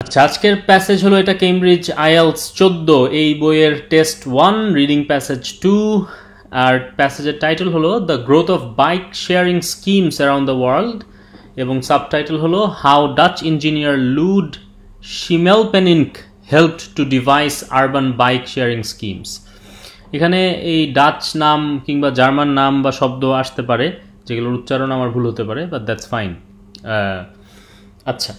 আচ্ছা, আজকের প্যাসেজ হলো এটা কেমব্রিজ আইএলস 14 এই বইয়ের টেস্ট 1 রিডিং প্যাসেজ 2 আর প্যাসেজের টাইটেল হলো the growth of bike sharing schemes around the world এবং সাবটাইটেল হলো how Dutch engineer Luud Schimmelpenninck helped to devise urban bike sharing schemes. এখানে এই ডাচ নাম কিংবা জার্মান নাম বা শব্দ আসতে পারে যেগুলোর উচ্চারণ আমার ভুল হতে পারে, বাট দ্যাটস ফাইন। আচ্ছা,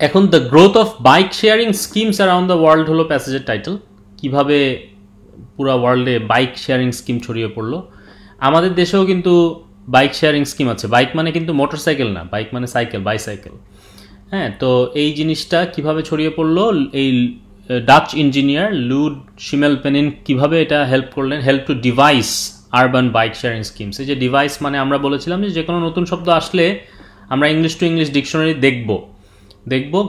এখন the growth of bike sharing schemes around the world হলো প্যাসেজের টাইটেল। কিভাবে পুরো ওয়ার্ল্ডে বাইক শেয়ারিং স্কিম ছড়িয়ে পড়লো। আমাদের দেশেও কিন্তু বাইক শেয়ারিং স্কিম আছে। বাইক মানে কিন্তু মোটরসাইকেল না, বাইক মানে সাইকেল, বাইসাইকেল। হ্যাঁ, তো এই জিনিসটা কিভাবে ছড়িয়ে পড়লো, এই ডাচ ইঞ্জিনিয়ার লুড শিমেলপেনিন কিভাবে এটা হেল্প করলেন, help to devise urban bike sharing schemes. এই যে ডিভাইস মানে আমরা বলেছিলাম যে কোনো নতুন শব্দ আসলে আমরা ইংলিশ টু ইংলিশ ডিকশনারি দেখব,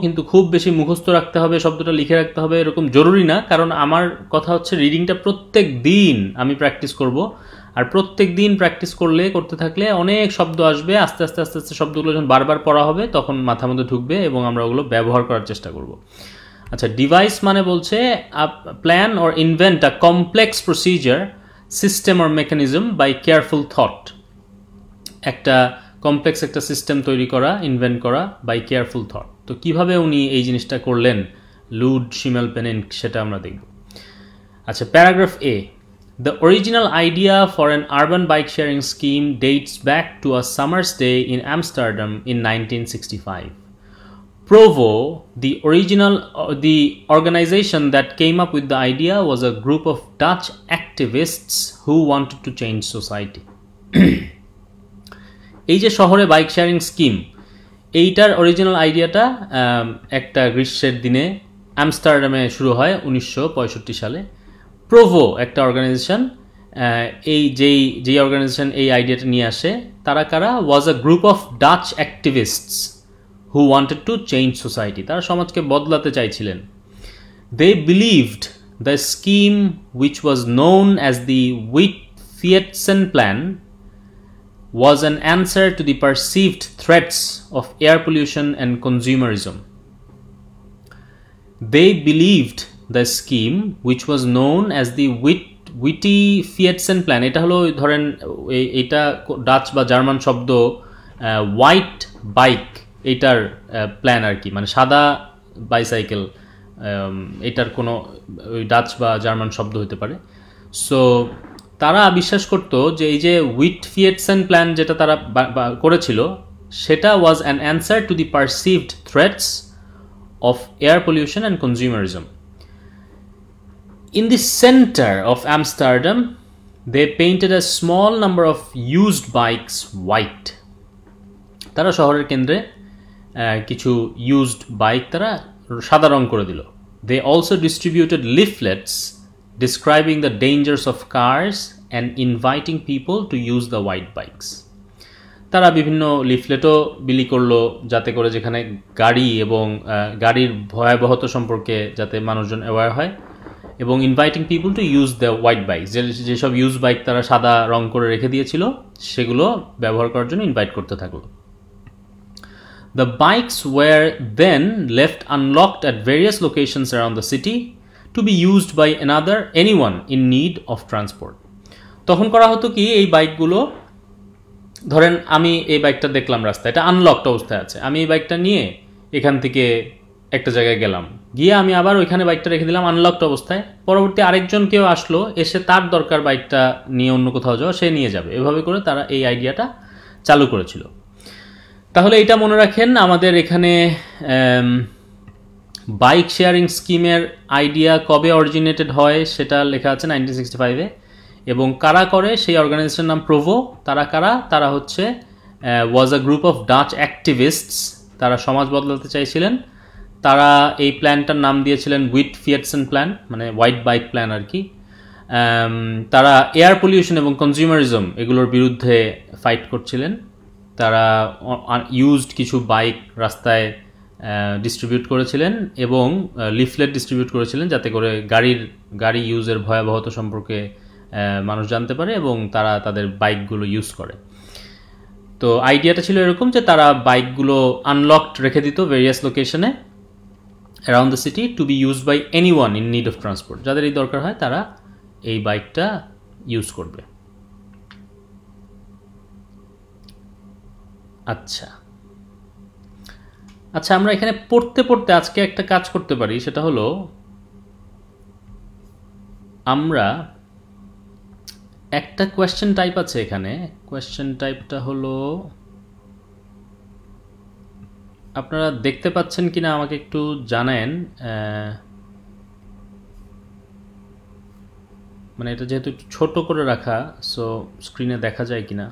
কিন্তু খুব বেশি মুখস্থ রাখতে হবে, শব্দটা লিখে রাখতে হবে এরকম জরুরি না। কারণ আমার কথা হচ্ছে রিডিংটা প্রত্যেক দিন আমি প্র্যাকটিস করব, আর প্রত্যেক দিন প্র্যাকটিস করতে থাকলে অনেক শব্দ আসবে। আস্তে আস্তে শব্দগুলো যখন বারবার পড়া হবে তখন মাথার মধ্যে ঢুকবে এবং আমরা ওগুলো ব্যবহার করার চেষ্টা করব। আচ্ছা, ডিভাইস মানে বলছে plan or invent a complex procedure, system or mechanism by careful thought. একটা কমপ্লেক্স একটা সিস্টেম তৈরি করা, ইনভেন্ট করা বাই কেয়ারফুল থট। তো কিভাবে উনি এই জিনিসটা করলেন লুড শিমেলপেনিনক, সেটা আমরা দেখব। আচ্ছা, paragraph A, the original idea for an urban bike sharing scheme dates back to a summer's day in Amsterdam in 1965. Provo, the organization that came up with the idea, was a group of Dutch activists who wanted to change society. এই যে শহরে bike sharing scheme, এইটার original আইডিয়াটা একটা গ্রীষ্মের দিনে আমস্টারডামে শুরু হয় 1965 সালে। প্রোভো একটা অর্গানাইজেশন, যেই অর্গানাইজেশন এই আইডিয়াটা নিয়ে আসে, তারা কারা? Was a group of Dutch activists who wanted to change society. তারা সমাজকে বদলাতে চাইছিলেন। They believed the scheme, which was known as the Witt-Fiertsen plan, was an answer to the perceived threats of air pollution and consumerism. They believed the scheme, which was known as the Witt-Fiertsen plan. এটা হলো ধরেন এটা Dutch বা German শব্দ white bike, এইটার plan আর কি, মানে সাদা বাইসাইকেল, এটার কোনো ওই ডাচ বা জার্মান শব্দ হতে পারে। সো তারা বিশ্বাস করতো যে এই যে উইট-ফিয়েটসেন প্ল্যান যেটা তারা করেছিল, সেটা was an answer to the perceived threats of air pollution and consumerism. In the centre of Amsterdam they painted a small number of used bikes white. তারা শহরের কেন্দ্রে কিছু ইউজড বাইক তারা সাদা রং করে দিল। They also distributed leaflets describing the dangers of cars and inviting people to use the white bikes. তারা বিভিন্ন লিফলেটও বিলি করলো, যাতে করে যেখানে গাড়ি এবং গাড়ির ভয়াবহতা সম্পর্কে যাতে মানুষজন অ্যাওয়্যার হয়, এবং inviting people to use the white bike, যেসব ইউজ বাইক তারা সাদা রং করে রেখে দিয়েছিল সেগুলো ব্যবহার করার জন্য ইনভাইট করতে থাকলো। The bikes were then left unlocked at various locations around the city to be used by anyone in need of transport. তখন করা হতো কি, এই বাইকগুলো ধরেন আমি এই বাইকটা দেখলাম রাস্তায়, এটা আনলকড অবস্থায় আছে, আমি এই বাইকটা নিয়ে এখান থেকে একটা জায়গায় গেলাম, গিয়ে আমি আবার ওইখানে বাইকটা রেখে দিলাম আনলকড অবস্থায়। পরবর্তী আরেকজন কেউ আসলো, এসে তার দরকার বাইকটা নিয়ে অন্য কোথাও যাওয়া, সে নিয়ে যাবে। এভাবে করে তারা এই আইডিয়াটা চালু করেছিল। তাহলে এটা মনে রাখেন, আমাদের এখানে বাইক শেয়ারিং স্কিমের আইডিয়া কবে অরিজিনেটেড হয় সেটা লেখা আছে 1965-এ, এবং কারা করে সেই অর্গানাইজেশনের নাম প্রোভো। তারা কারা? তারা হচ্ছে ওয়াজ a group of Dutch activists. তারা সমাজ বদলাতে চাইছিলেন। তারা এই প্ল্যানটার নাম দিয়েছিলেন উইট-ফিয়েটসেন প্ল্যান, মানে হোয়াইট বাইক প্ল্যান আর কি। তারা এয়ার পলিউশন এবং কনজিউমারিজম এগুলোর বিরুদ্ধে ফাইট করছিলেন। তারা ইউজড কিছু বাইক রাস্তায় ডিস্ট্রিবিউট করেছিলেন এবং লিফলেট ডিস্ট্রিবিউট করেছিলেন, যাতে করে গাড়ি ইউজের ভয়াবহতা সম্পর্কে মানুষ জানতে পারে এবং তারা তাদের বাইকগুলো ইউজ করে। তো আইডিয়াটা ছিল এরকম যে তারা বাইকগুলো আনলকড রেখে দিত ভেরিয়াস লোকেশনে, around the city to be used by anyone in need of transport. যাদের এই দরকার হয় তারা এই বাইকটা ইউজ করবে। আচ্ছা আচ্ছা, আমরা এখানে পড়তে পড়তে আজকে একটা কাজ করতে পারি, সেটা হলো আমরা একটা কোয়েশ্চেন টাইপ আছে এখানে। কোয়েশ্চেন টাইপটা হলো, আপনারা দেখতে পাচ্ছেন কিনা আমাকে একটু জানেন। মানে এটা যেহেতু একটু ছোট করে রাখা, সো স্ক্রিনে দেখা যায় কিনা।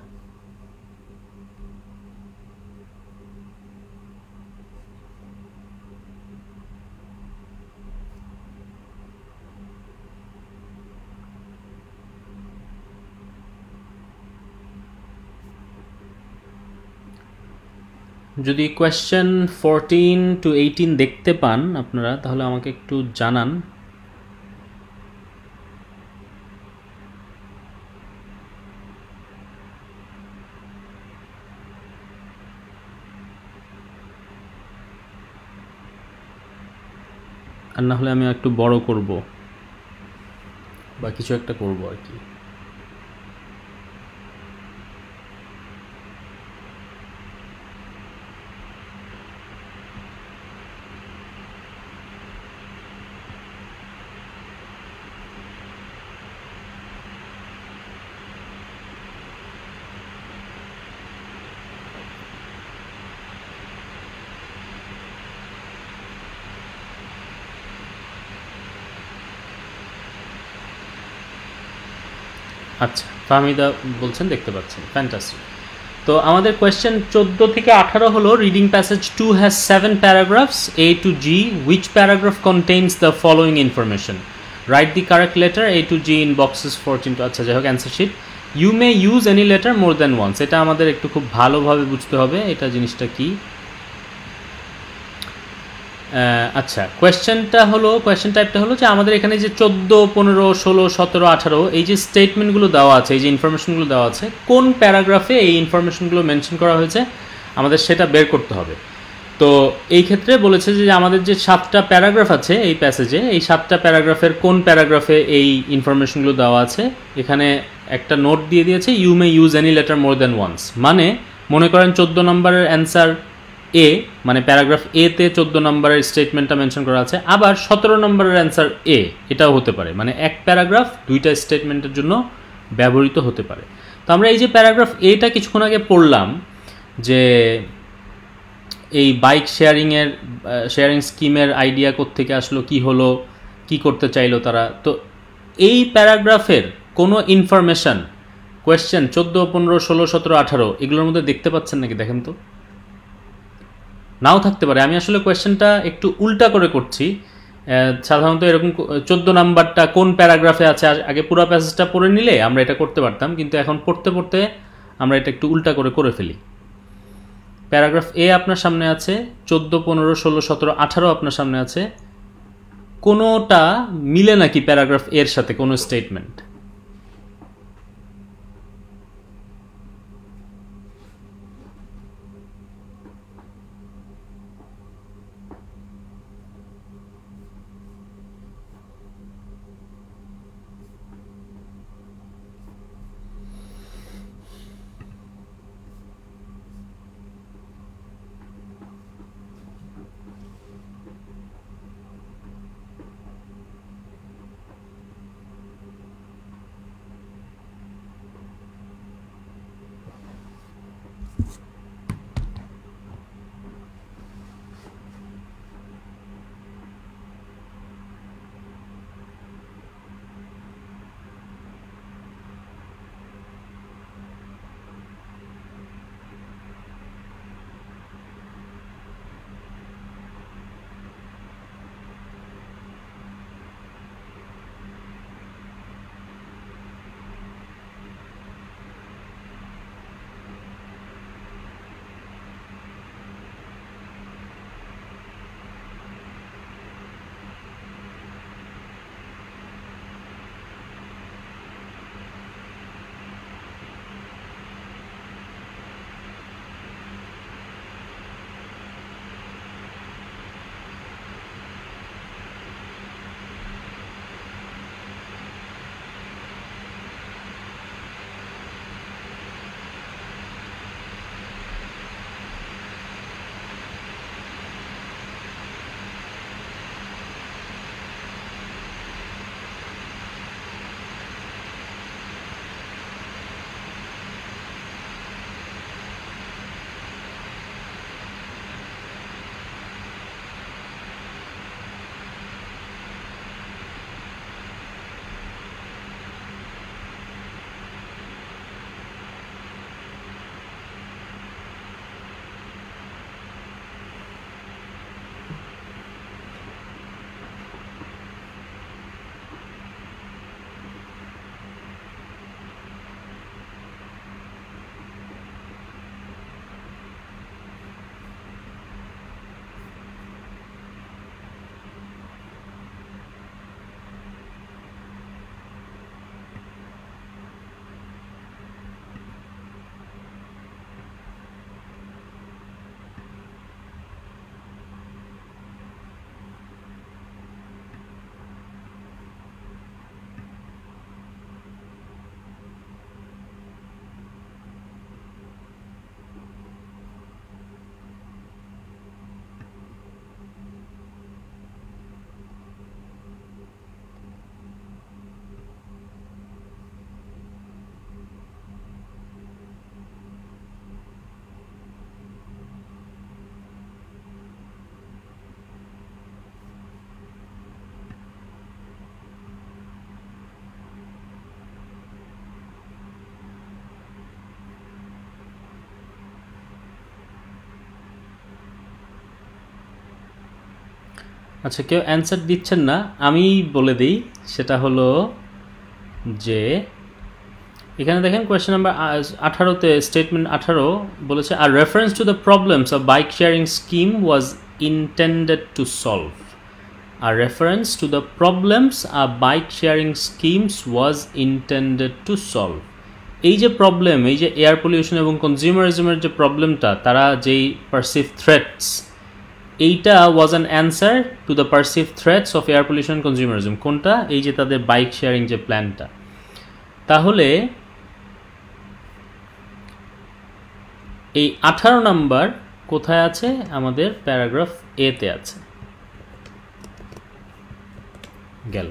যদি কোয়েশ্চেন 14 to 18 দেখতে পান আপনারা, তাহলে আমাকে একটু জানান। আর না হলে আমি একটু বড় করব বা কিছু একটা করব আর কি। আচ্ছা, ফাহমিদা বলছেন দেখতে পাচ্ছেন, ফ্যান্টাস্টিক। তো আমাদের কোয়েশ্চেন 14 থেকে 18 হলো, reading passage 2 has 7 paragraphs A to G, which paragraph contains the following information? Write the correct letter A to G in boxes 14 to, আচ্ছা যাই হোক, answer sheet. You may use any letter more than once, এটা আমাদের একটু খুব ভালোভাবে বুঝতে হবে এটা জিনিসটা কি। আচ্ছা, কোয়েশ্চেন টাইপটা হলো যে আমাদের এখানে যে 14, 15, 16, 17, 18 এই যে স্টেটমেন্টগুলো দেওয়া আছে, এই যে ইনফরমেশনগুলো দেওয়া আছে, কোন প্যারাগ্রাফে এই ইনফরমেশনগুলো মেনশন করা হয়েছে আমাদের সেটা বের করতে হবে। তো এই ক্ষেত্রে বলেছে যে আমাদের যে 7টা প্যারাগ্রাফ আছে এই প্যাসেজে, এই 7টা প্যারাগ্রাফের কোন প্যারাগ্রাফে এই ইনফরমেশনগুলো দেওয়া আছে। এখানে একটা নোট দিয়ে দিয়েছে, you may use any letter more than once. মানে মনে করেন 14 নম্বরের অ্যান্সার এ, মানে প্যারাগ্রাফ এ তে 14 নম্বরের স্টেটমেন্টটা মেনশন করা আছে, আবার 17 নম্বরের অ্যান্সার এ, এটাও হতে পারে। মানে এক প্যারাগ্রাফ দুইটা স্টেটমেন্টের জন্য ব্যবহৃত হতে পারে। তো আমরা এই যে প্যারাগ্রাফ এটা কিছুক্ষণ আগে পড়লাম, যে এই বাইক শেয়ারিং স্কিমের আইডিয়া কোত্থেকে আসলো, কি হলো, কি করতে চাইলো তারা। তো এই প্যারাগ্রাফের কোনো ইনফরমেশন কোয়েশ্চেন 14, 15, 16, 17, 18 এগুলোর মধ্যে দেখতে পাচ্ছেন নাকি দেখেন তো। নাও থাকতে পারে, আমি আসলে কোয়েশ্চেনটা একটু উল্টা করে করছি। সাধারণত এরকম 14 নাম্বারটা কোন প্যারাগ্রাফে আছে, আগে পুরো প্যাসেজটা পড়ে নিলে আমরা এটা করতে পারতাম, কিন্তু এখন পড়তে পড়তে আমরা এটা একটু উল্টা করে ফেলি। প্যারাগ্রাফ এ আপনার সামনে আছে, 14, 15, 16, 17, 18 আপনার সামনে আছে। কোনোটা মিলে নাকি প্যারাগ্রাফ এর সাথে কোনো স্টেটমেন্ট? আচ্ছা, কেউ অ্যান্সার দিচ্ছেন না, আমি বলে দিই। সেটা হলো যে এখানে দেখেন কোয়েশ্চেন নাম্বার 18তে স্টেটমেন্ট 18 বলেছে আর reference to the problems of bike sharing scheme was intended to solve. আর reference to the problems of bike sharing schemes was intended to solve. এই যে প্রবলেম, এই যে এয়ার পলিউশন এবং কনজিউমারিজমের যে প্রবলেমটা, তারা যেই পারসিভ থ্রেটস, এইটা ওয়াজ an answer to the perceive threats of air pollution consumerism. কোনটা? এই যে তাদের বাইক শেয়ারিং যে প্ল্যানটা। তাহলে এই 18 নাম্বার কোথায় আছে? আমাদের প্যারাগ্রাফ এ তে আছে। গেল।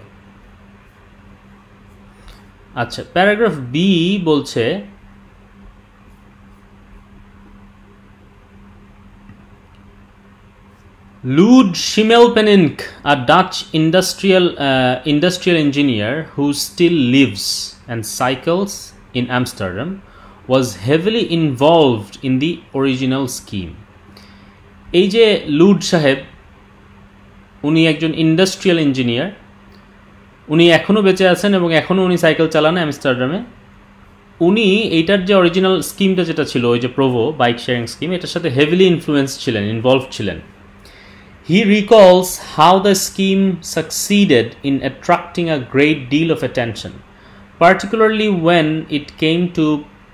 আচ্ছা, প্যারাগ্রাফ বি বলছে Lud Schimmelpenninck, a Dutch industrial engineer who still lives and cycles in Amsterdam, was heavily involved in the original scheme. এই যে লুড সাহেব, উনি একজন ইন্ডাস্ট্রিয়াল ইঞ্জিনিয়ার, উনি এখনও বেঁচে আছেন এবং এখনও উনি সাইকেল চালান অ্যামস্টারডামে। উনি এইটার যে অরিজিনাল স্কিমটা যেটা ছিল, ওই যে প্রোভো বাইক শেয়ারিং স্কিম, এটার সাথে হেভিলি ইনফ্লুয়েন্স ছিলেন, ইনভলভ ছিলেন। He recalls how the scheme succeeded in attracting a great deal of attention, particularly when it came to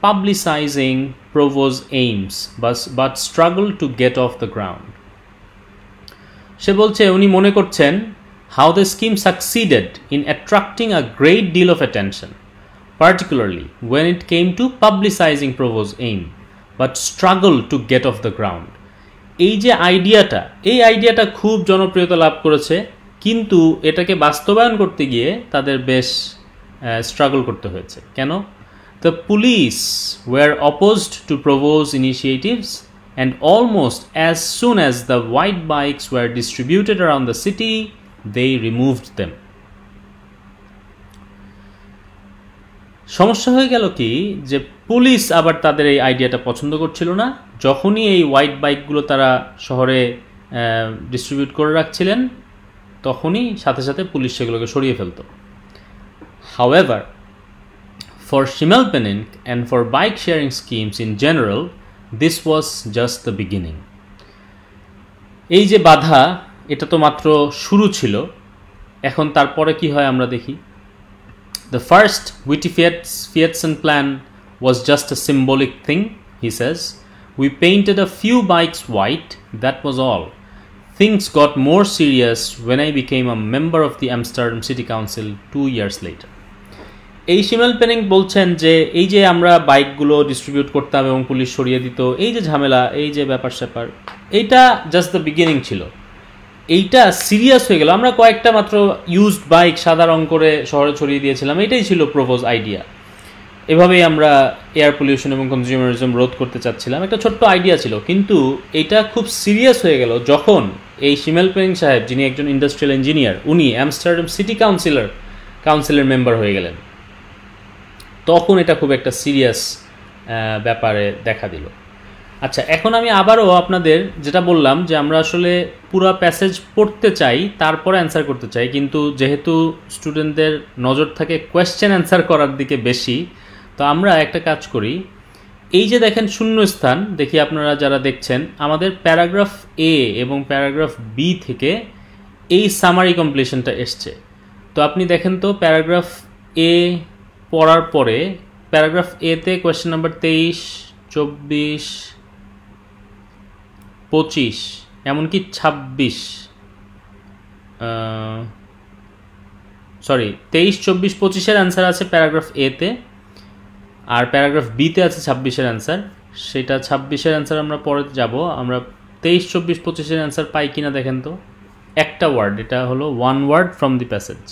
publicizing Provo's aims, but struggled to get off the ground. সে বলছে উনি মনে করছেন how the scheme succeeded in attracting a great deal of attention, particularly when it came to publicizing Provo's aim, but struggled to get off the ground. এই যে আইডিয়াটা, এই আইডিয়াটা খুব জনপ্রিয়তা লাভ করেছে, কিন্তু এটাকে বাস্তবায়ন করতে গিয়ে তাদের বেশ স্ট্রাগল করতে হয়েছে। কেন? The police were opposed to Provo's initiatives, and almost as soon as the white bikes were distributed around the city, they removed them. সমস্যা হয়ে গেল কি, যে পুলিশ আবার তাদের এই আইডিয়াটা পছন্দ করছিল না। যখনই এই হোয়াইট বাইকগুলো তারা শহরে ডিস্ট্রিবিউট করে রাখছিলেন, তখনই সাথে সাথে পুলিশ সেগুলোকে সরিয়ে ফেলত। However, for Schimmelpenninck and for bike sharing schemes in general, this was just the beginning. এই যে বাধা, এটা তো মাত্র শুরু ছিল। এখন তারপরে কি হয় আমরা দেখি। The first Whitty-Fiertsen plan was just a symbolic thing, he says. We painted a few bikes white, that was all. Things got more serious when I became a member of the Amsterdam City Council 2 years later. এই শিমেলপেনিং বলছেন যে এই যে আমরা বাইকগুলো distribute করতাম এবং police সরিয়ে দিত, এই যে ঝামেলা, এই যে ব্যাপার স্যাপার, এইটা জাস্ট দ্য বিগিনিং ছিল। এইটা সিরিয়াস হয়ে গেল। আমরা কয়েকটা মাত্র ইউজড বাইক সাদা রং করে শহরে ছড়িয়ে দিয়েছিলাম, এটাই ছিল প্রপোজ আইডিয়া। এভাবেই আমরা এয়ার পলিউশন এবং কনজিউমারিজম রোধ করতে চাচ্ছিলাম, একটা ছোট্ট আইডিয়া ছিল। কিন্তু এটা খুব সিরিয়াস হয়ে গেল যখন এই শিমেলপেনিং সাহেব, যিনি একজন ইন্ডাস্ট্রিয়াল ইঞ্জিনিয়ার, উনি অ্যামস্টারডাম সিটি কাউন্সিলের মেম্বার হয়ে গেলেন। তখন এটা খুব একটা সিরিয়াস ব্যাপারে দেখা দিল। আচ্ছা, এখন আমি আবারও আপনাদের যেটা বললাম যে আমরা আসলে পুরো প্যাসেজ পড়তে চাই, তারপরে অ্যান্সার করতে চাই, কিন্তু যেহেতু স্টুডেন্টদের নজর থাকে কোয়েশ্চেন অ্যান্সার করার দিকে বেশি, তো আমরা একটা কাজ করি। এই যে দেখেন শূন্যস্থান, দেখি আপনারা যারা দেখছেন, আমাদের প্যারাগ্রাফ এ এবং প্যারাগ্রাফ বি থেকে এই সামারি কমপ্লিশনটা এসছে। তো আপনি দেখেন তো প্যারাগ্রাফ এ পড়ার পরে প্যারাগ্রাফ এতে কোয়েশ্চেন নাম্বার 23, 24, 25, এমনকি 26, 23, 24, 25-এর অ্যান্সার আছে প্যারাগ্রাফ এতে, আর প্যারাগ্রাফ বিতে আছে 26-এর অ্যান্সার। সেটা 26-এর অ্যান্সার আমরা পরে যাব। আমরা 23, 24, 25-এর অ্যান্সার পাই কিনা দেখেন তো। একটা ওয়ার্ড, এটা হলো one word from the passage.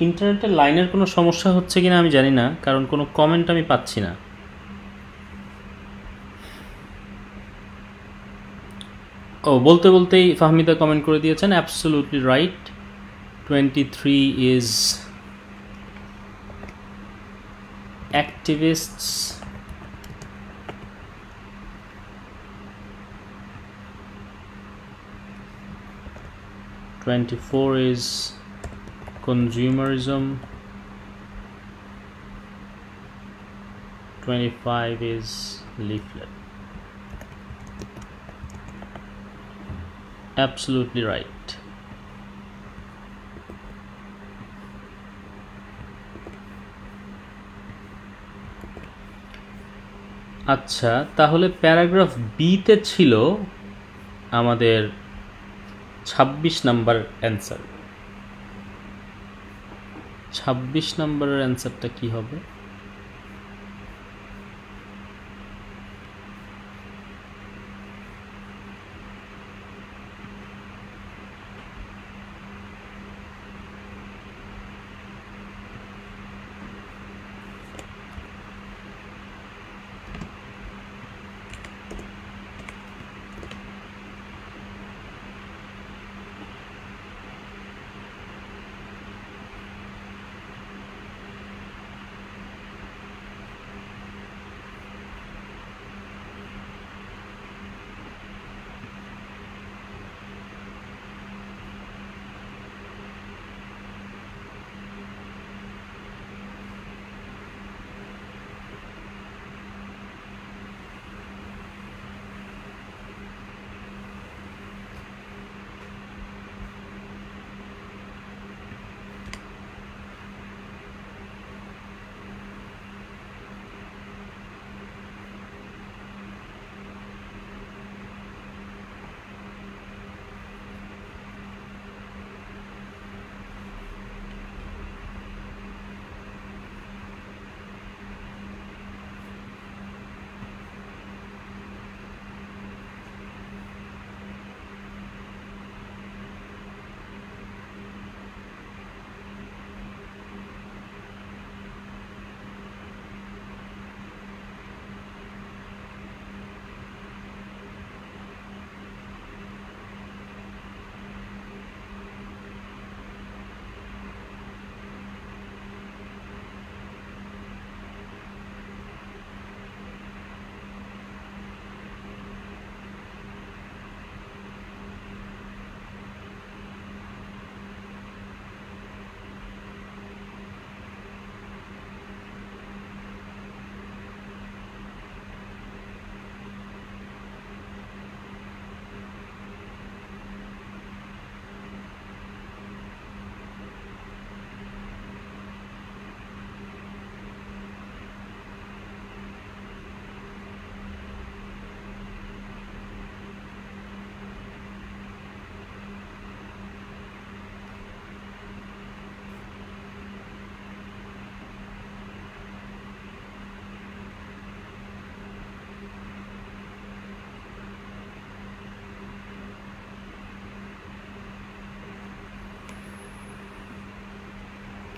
ইন্টারনেটের লাইনের কোনো সমস্যা হচ্ছে কিনা আমি জানি না, কারণ কোনো কমেন্ট আমি পাচ্ছি না। ও, বলতে বলতেই ফাহমিদা কমেন্ট করে দিয়েছেন, absolutely right, 23 is activists, 24 is consumerism, 25 is leaflet. Absolutely right. আচ্ছা, তাহলে প্যারাগ্রাফ বিতে ছিল আমাদের 26 নাম্বার অ্যান্সার। 26 নাম্বারের অ্যান্সারটা কি হবে?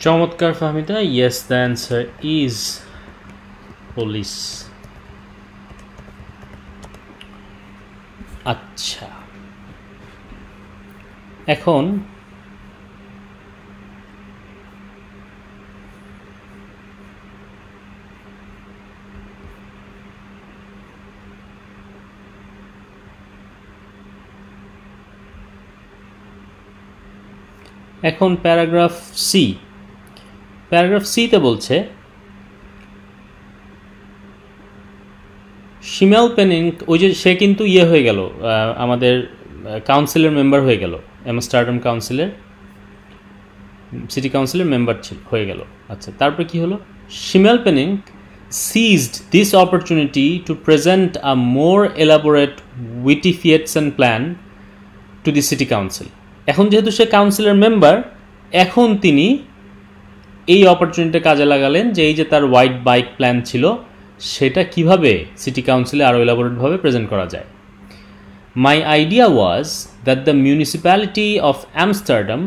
চমৎকার Fahmida, yes, the answer is police. আচ্ছা, এখন প্যারাগ্রাফ সি। প্যারাগ্রাফ সিতে বলছে শিমেল পেনিং, ওই যে সে কিন্তু হয়ে গেল, আমাদের কাউন্সিলের মেম্বার হয়ে গেল, আমস্টারডাম কাউন্সিলের, সিটি কাউন্সিলের মেম্বার হয়ে গেল। আচ্ছা, তারপর কি হলো? শিমেল paining seized this opportunity to present a more elaborate Wittgenstein plan to the city council. এখন যেহেতু সে কাউন্সিলের মেম্বার, এখন তিনি এই অপরচুনিটি কাজে লাগালেন যে এই যে তার হোয়াইট বাইক প্ল্যান ছিল সেটা কিভাবে সিটি কাউন্সিলে আরও এলাবোরেটভাবে প্রেজেন্ট করা যায়। My idea was that the municipality of Amsterdam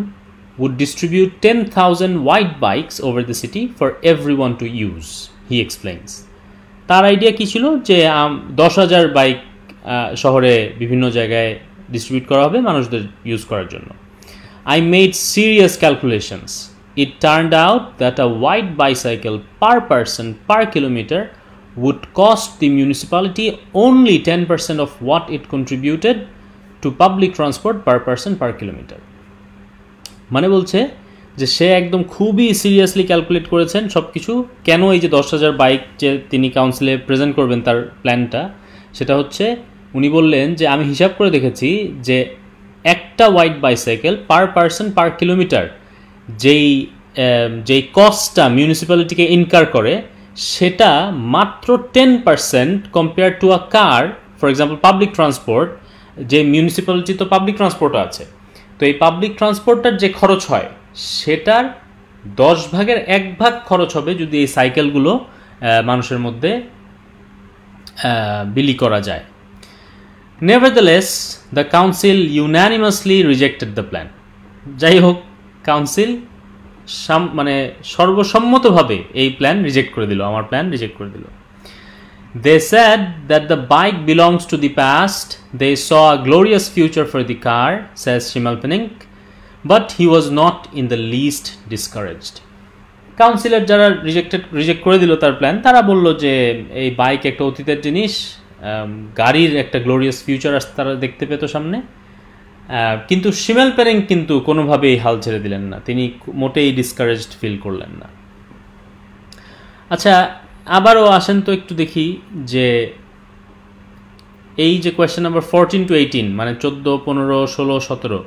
would distribute 10,000 white bikes over the city for everyone to use, he explains. তার আইডিয়া কি ছিল যে 10,000 বাইক শহরে বিভিন্ন জায়গায় ডিস্ট্রিবিউট করা হবে মানুষদের ইউজ করার জন্য. I made serious calculations. It turned out that a white bicycle per person per kilometer would cost the municipality only 10% of what it contributed to public transport per person per kilometer. মানে বলছে যে সে একদম খুবই seriously calculate করেছেন সব কিছু, কেন এই যে 10,000 বাইক যে তিনি কাউন্সিলে প্রেজেন্ট করবেন তার প্ল্যানটা, সেটা হচ্ছে উনি বললেন যে আমি হিসাব করে দেখেছি যে একটা white bicycle per person per kilometre যেই কস্টটা মিউনিসিপ্যালিটিকে ইনকার করে সেটা মাত্র 10% compare to a car. For example public transport, যে মিউনিসিপ্যালিটি তো পাবলিক ট্রান্সপোর্টও আছে, তো এই পাবলিক ট্রান্সপোর্টটার যে খরচ হয় সেটার 10 ভাগের 1 ভাগ খরচ হবে যদি এই সাইকেলগুলো মানুষের মধ্যে বিলি করা যায়. Nevertheless, the council unanimously rejected the plan. যাই হোক, কাউন্সিল মানে সর্বসম্মতভাবে এই প্ল্যান রিজেক্ট করে দিল, আমার প্ল্যান রিজেক্ট করে দিল. They said that the bike belongs to the past. They saw a glorious future for the car, says Shimalpenink, but he was not in the least discouraged. Councillor যারা reject করে দিল তার plan, তারা বলল যে এই বাইক একটা অতীতের জিনিস, গাড়ির একটা গ্লোরিয়াস ফিউচার তারা দেখতে পেত সামনে. কিন্তু শিমেলপেনিং কিন্তু কোনোভাবেই হাল ছেড়ে দিলেন না, তিনি মোটেই ডিসকারেজড ফিল করলেন না. আচ্ছা, আবারও আসেন তো একটু দেখি যে এই যে কোয়েশ্চেন নাম্বার 14 to 18 মানে 14, 15, 16, 17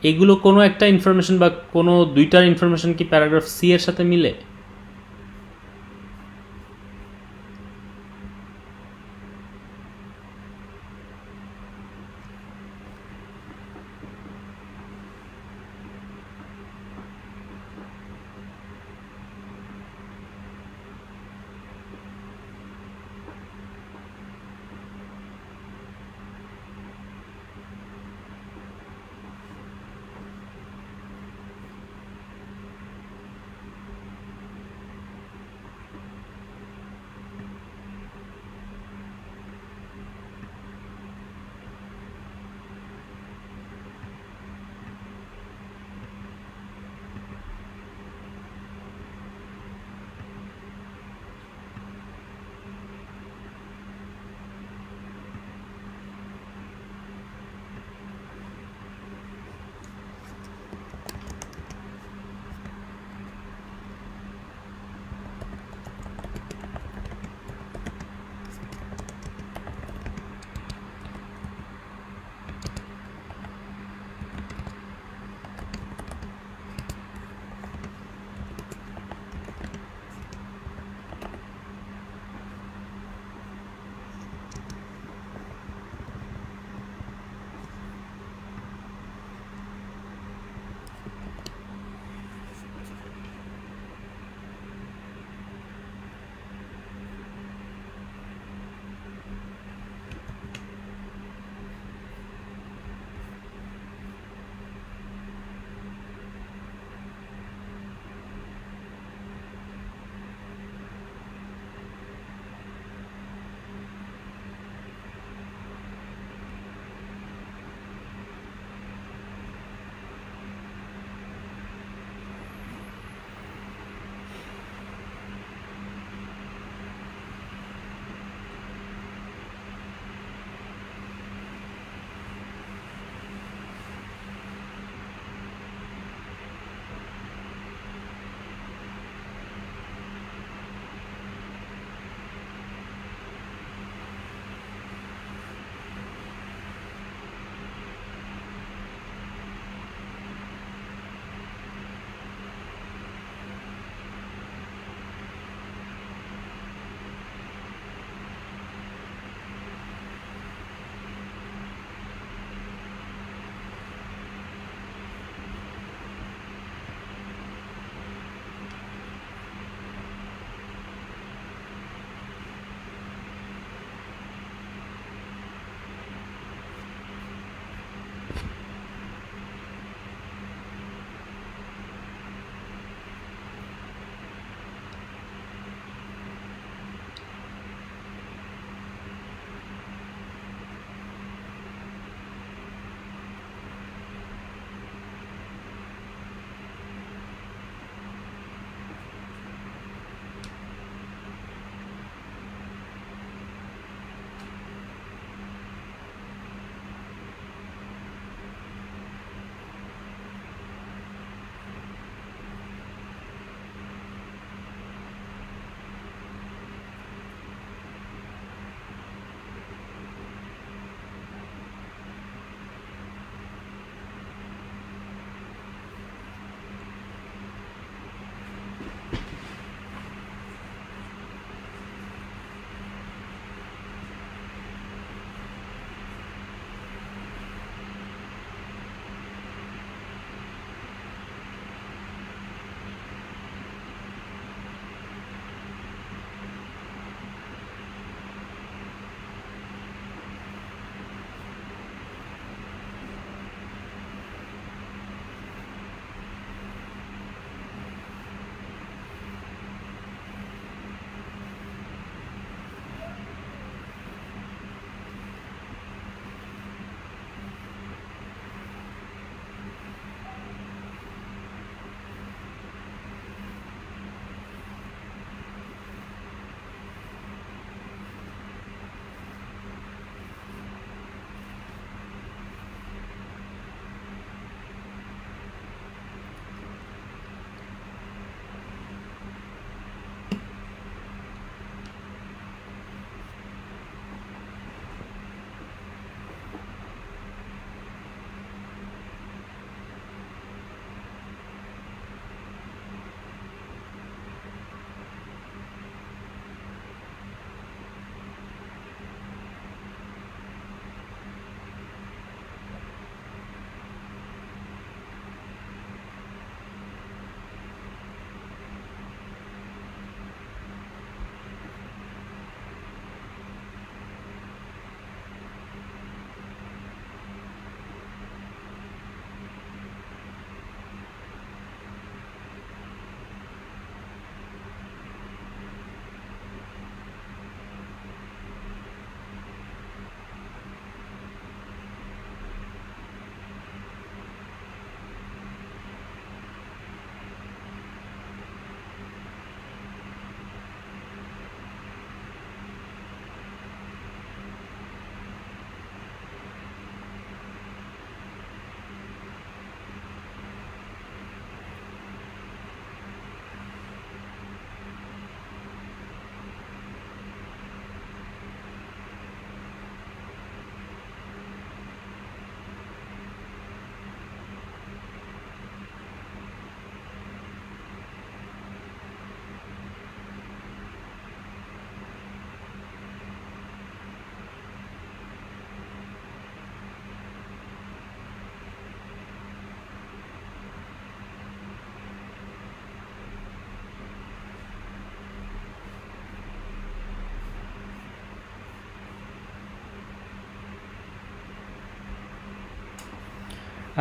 এগুলো কোনো একটা ইনফরমেশন বা কোনো দুইটার ইনফরমেশন কি প্যারাগ্রাফ সি এর সাথে মিলে?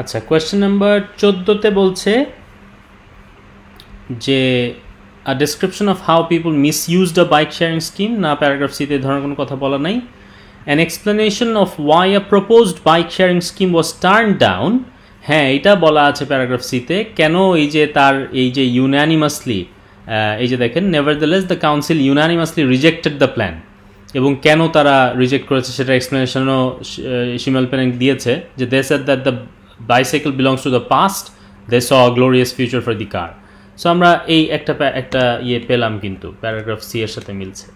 আচ্ছা, কোয়েশ্চেন নাম্বার 14তে বলছে যে a description of how people misused a bike sharing scheme, না প্যারাগ্রাফ সিতে ধরনের কোনো কথা বলা নাই। an explanation of why a proposed bike sharing scheme was turned down, হ্যাঁ এটা বলা আছে প্যারাগ্রাফ সিতে, কেন এই যে তার এই যে ইউনানিমাসলি, এই যে দেখেন nevertheless the council unanimously rejected the plan, এবং কেন তারা রিজেক্ট করেছে সেটা এক্সপ্লেনেশনও শিমেল পেনিং দিয়েছে, যে they said that the bicycle belongs to the past, they saw a glorious future for the car. So আমরা এই একটা ইয়ে পেলাম, কিন্তু প্যারাগ্রাফ সি এর সাথে মিলছে।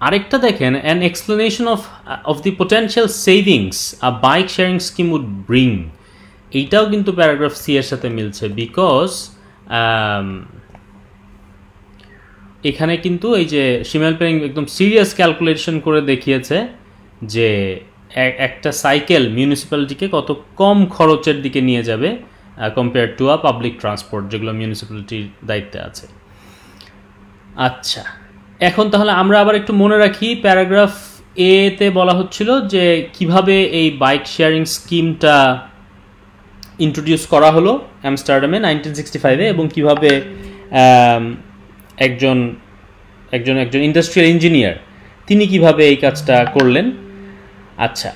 আরেকটা দেখেন, an explanation of the potential savings a bike sharing scheme would bring, এইটাও কিন্তু প্যারাগ্রাফ সি এর সাথে মিলছে, বিকজ এখানে কিন্তু এই যে শিমেল পেনিং একদম সিরিয়াস ক্যালকুলেশন করে দেখিয়েছে যে একটা সাইকেল মিউনিসিপ্যালিটিকে কত কম খরচের দিকে নিয়ে যাবে compare to a public transport, যেগুলো মিউনিসিপ্যালিটির দায়িত্বে আছে। আচ্ছা, এখন তাহলে আমরা আবার একটু মনে রাখি, প্যারাগ্রাফ এতে বলা হচ্ছিল যে কিভাবে এই বাইক শেয়ারিং স্কিমটা ইন্ট্রোডিউস করা হলো আমস্টারডামে 1965-এ, এবং কিভাবে একজন ইন্ডাস্ট্রিয়াল ইঞ্জিনিয়ার তিনি কিভাবে এই কাজটা করলেন। আচ্ছা,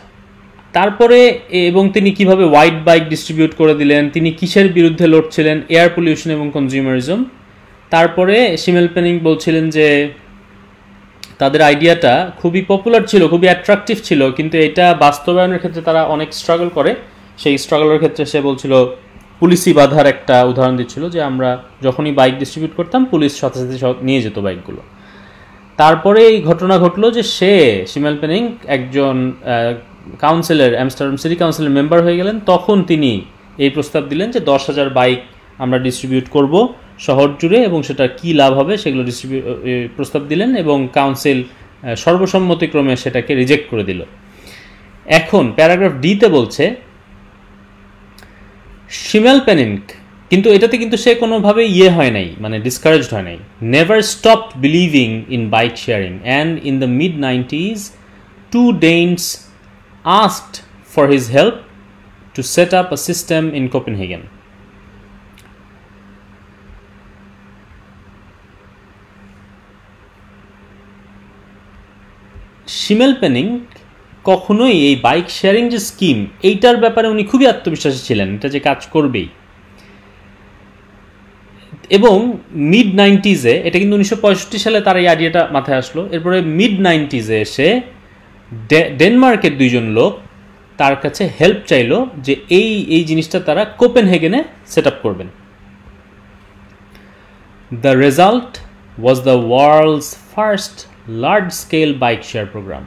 তারপরে এবং তিনি কিভাবে হোয়াইট বাইক ডিস্ট্রিবিউট করে দিলেন, তিনি কিসের বিরুদ্ধে লড়ছিলেন, এয়ার পলিউশন এবং কনজিউমারিজম। তারপরে শিমেল পেনিং বলছিলেন যে তাদের আইডিয়াটা খুবই পপুলার ছিল, খুবই অ্যাট্রাকটিভ ছিল, কিন্তু এটা বাস্তবায়নের ক্ষেত্রে তারা অনেক স্ট্রাগল করে। সেই স্ট্রাগলের ক্ষেত্রে সে বলছিল, পুলিশি বাধার একটা উদাহরণ দিচ্ছিল, যে আমরা যখনই বাইক ডিস্ট্রিবিউট করতাম পুলিশ সাথে সাথে নিয়ে যেত বাইকগুলো। তারপরে এই ঘটনা ঘটলো যে শিমেল পেনিং একজন কাউন্সিলের, আমস্টারডাম সিটি কাউন্সিলের মেম্বার হয়ে গেলেন। তখন তিনি এই প্রস্তাব দিলেন যে 10,000 বাইক আমরা ডিস্ট্রিবিউট করব শহর জুড়ে, এবং সেটা কি লাভ হবে সেগুলো প্রস্তাব দিলেন, এবং কাউন্সিল সর্বসম্মতিক্রমে সেটাকে রিজেক্ট করে দিল। এখন প্যারাগ্রাফ ডিতে বলছে শিমেল পেনিং, কিন্তু এটাতে কিন্তু সে কোনোভাবে হয় নাই, মানে ডিসকারেজড হয় নাই। Never stopped believing in bike sharing, and in the mid-90s 2 Danes asked for his help to set up a system in Copenhagen. Schimmelpenninck কখনোই এই বাইক শেয়ারিং যে স্কিম, এইটার ব্যাপারে উনি খুবই আত্মবিশ্বাসী ছিলেন, এটা যে কাজ করবেই। এবং mid-90s-এ, এটা কিন্তু 1965 সালে তার এই আইডিয়াটা মাথায় আসলো। এরপরে mid-90s-এ এসে ডেনমার্কের 2 জন লোক তার কাছে হেল্প চাইলো যে এই জিনিসটা তারা কোপেনহেগেনে সেট আপ করবেন। The result was the world's first large scale bike share program,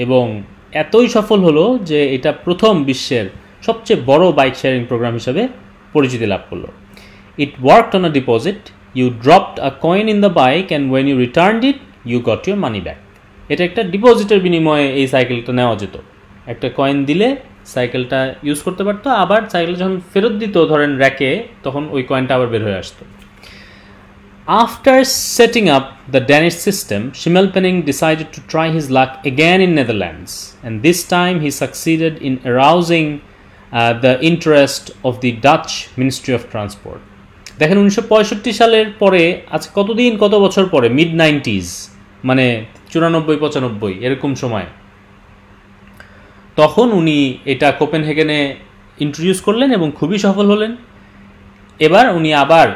এবং এতই সফল হলো যে এটা প্রথম বিশ্বের সবচেয়ে বড় বাইক শেয়ারিং প্রোগ্রাম হিসেবে পরিচিতি লাভ করলো। It worked on a deposit. You dropped a coin in the bike and when you returned it, you got your money back. এটা একটা ডিপোজিটের বিনিময়ে এই সাইকেলটা নেওয়া যেত। একটা কয়েন দিলে সাইকেলটা ইউজ করতে পারতো, আবার সাইকেল যখন ফেরত দিত ধরেন র্যাকে, তখন ওই কয়েনটা আবার বের হয়ে আসতো। After setting up the Danish system, Schimmelpenninck decided to try his luck again in Netherlands, and this time he succeeded in arousing the interest of the Dutch Ministry of Transport. দেখেন 1965 সালের পরে, আজ কত বছর পরে, mid-90s মানে 94-95 এরকম সময়, তখন উনি এটা কোপেনহেগেনে ইন্ট্রোডিউস করলেন এবং খুবই সফল হলেন। এবার উনি আবার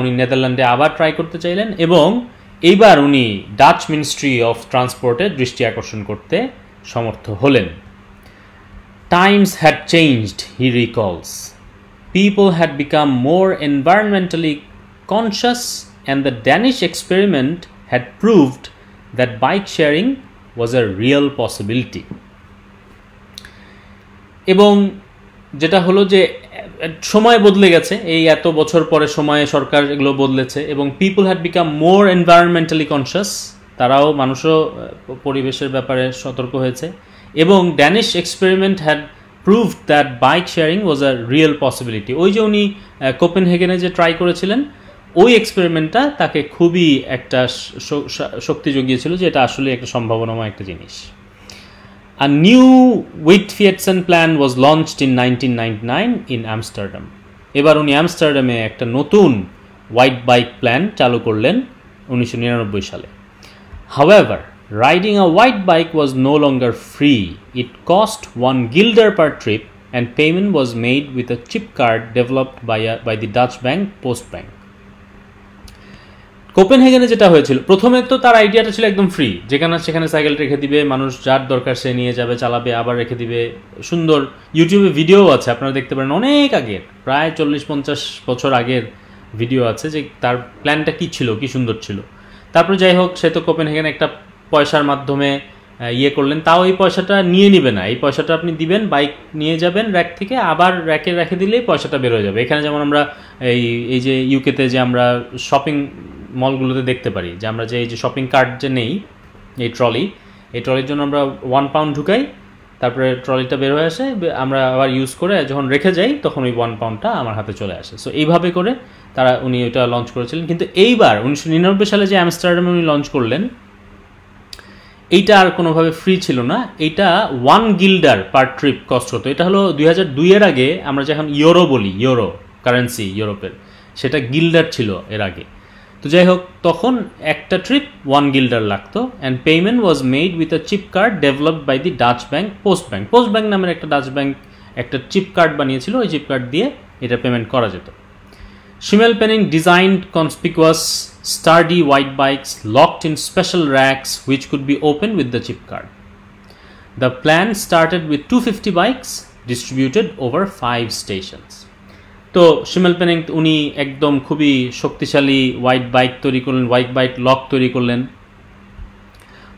উনি নেদারল্যান্ডে আবার ট্রাই করতে চাইলেন, এবং এইবার উনি ডাচ মিনিস্ট্রি অফ ট্রান্সপোর্টের দৃষ্টি আকর্ষণ করতে সমর্থ হলেন। Times had changed, he recalls. People had become more environmentally conscious, and the Danish experiment had proved that bike sharing was a real possibility. এবং যেটা হলো যে সময় বদলে গেছে, এই এত বছর পরে সময়ে সরকার এগুলো বদলেছে, এবং people had become more environmentally conscious, তারাও মানুষও পরিবেশের ব্যাপারে সতর্ক হয়েছে, এবং Danish experiment had proved that bike sharing was a real possibility. ওই যে উনি কোপেনহেগেনে যে ট্রাই করেছিলেন, ওই এক্সপেরিমেন্টটা তাকে খুবই একটা শক্তি জুগিয়েছিল যে এটা আসলে একটা সম্ভাবনাময় একটা জিনিস। A new Wittfietzen plan was launched in 1999 in Amsterdam. এবার উনি আমস্টারডামে একটা নতুন হোয়াইট বাইক প্ল্যান চালু করলেন 1999 সালে। However, riding a white bike was no longer free. It cost 1 guilder per trip and payment was made with a chip card developed by the Dutch bank Postbank. কোপেনহেগেনে যেটা হয়েছিল, প্রথমে তো তার আইডিয়াটা ছিল একদম ফ্রি, যেখানে সেখানে সাইকেল রেখে দিবে, মানুষ যার দরকার সে নিয়ে যাবে, চালাবে, আবার রেখে দিবে। সুন্দর ইউটিউবে ভিডিও আছে, আপনারা দেখতে পারেন, অনেক আগের, প্রায় 40-50 বছর আগের ভিডিও আছে যে তার প্ল্যানটা কী ছিল, কী সুন্দর ছিল। তারপরে যাই হোক, সে তো কোপেনহেগেনে একটা পয়সার মাধ্যমে করলেন, তাও এই পয়সাটা নিয়ে নিবে না, এই পয়সাটা আপনি দিবেন, বাইক নিয়ে যাবেন র্যাক থেকে, আবার র্যাকে রেখে দিলেই পয়সাটা বের হয়ে যাবে। এখানে যেমন আমরা এই যে ইউকেতে যে আমরা শপিং মলগুলোতে দেখতে পারি যে আমরা যে এই যে শপিং কার্ট যে নেই, এই ট্রলির জন্য আমরা 1 পাউন্ড ঢুকাই, তারপরে ট্রলিটা বের হয়ে আসে, আমরা আবার ইউজ করে যখন রেখে যাই তখন ওই 1 পাউন্ডটা আমার হাতে চলে আসে। সো এইভাবে করে উনি ওইটা লঞ্চ করেছিলেন। কিন্তু এইবার 1999 সালে যে আমস্টারডামে উনি লঞ্চ করলেন, এইটা আর কোনোভাবে ফ্রি ছিল না, এইটা 1 গিল্ডার পার ট্রিপ কস্ট হতো। এটা হলো 2002 এর আগে আমরা যখন ইউরো বলি, ইউরো কারেন্সি ইউরোপের, সেটা গিল্ডার ছিল এর আগে। তো যাই হোক, তখন একটা ট্রিপ 1 গিল্ডার লাগতো, and payment was made with a chip card developed by the Dutch bank Postbank. Postbank নামের একটা ডাচ ব্যাংক একটা চিপ কার্ড বানিয়েছিল, ওই চিপ কার্ড দিয়ে এটা পেমেন্ট করা যেত। Schimmelpenninck designed conspicuous, sturdy white bikes locked in special racks which could be opened with the chip card. The plan started with 250 bikes distributed over 5 stations. তো Schimmelpenninck উনি একদম খুবই শক্তিশালী হোয়াইট বাইক তৈরি করলেন, হোয়াইট বাইক লক তৈরি করলেন।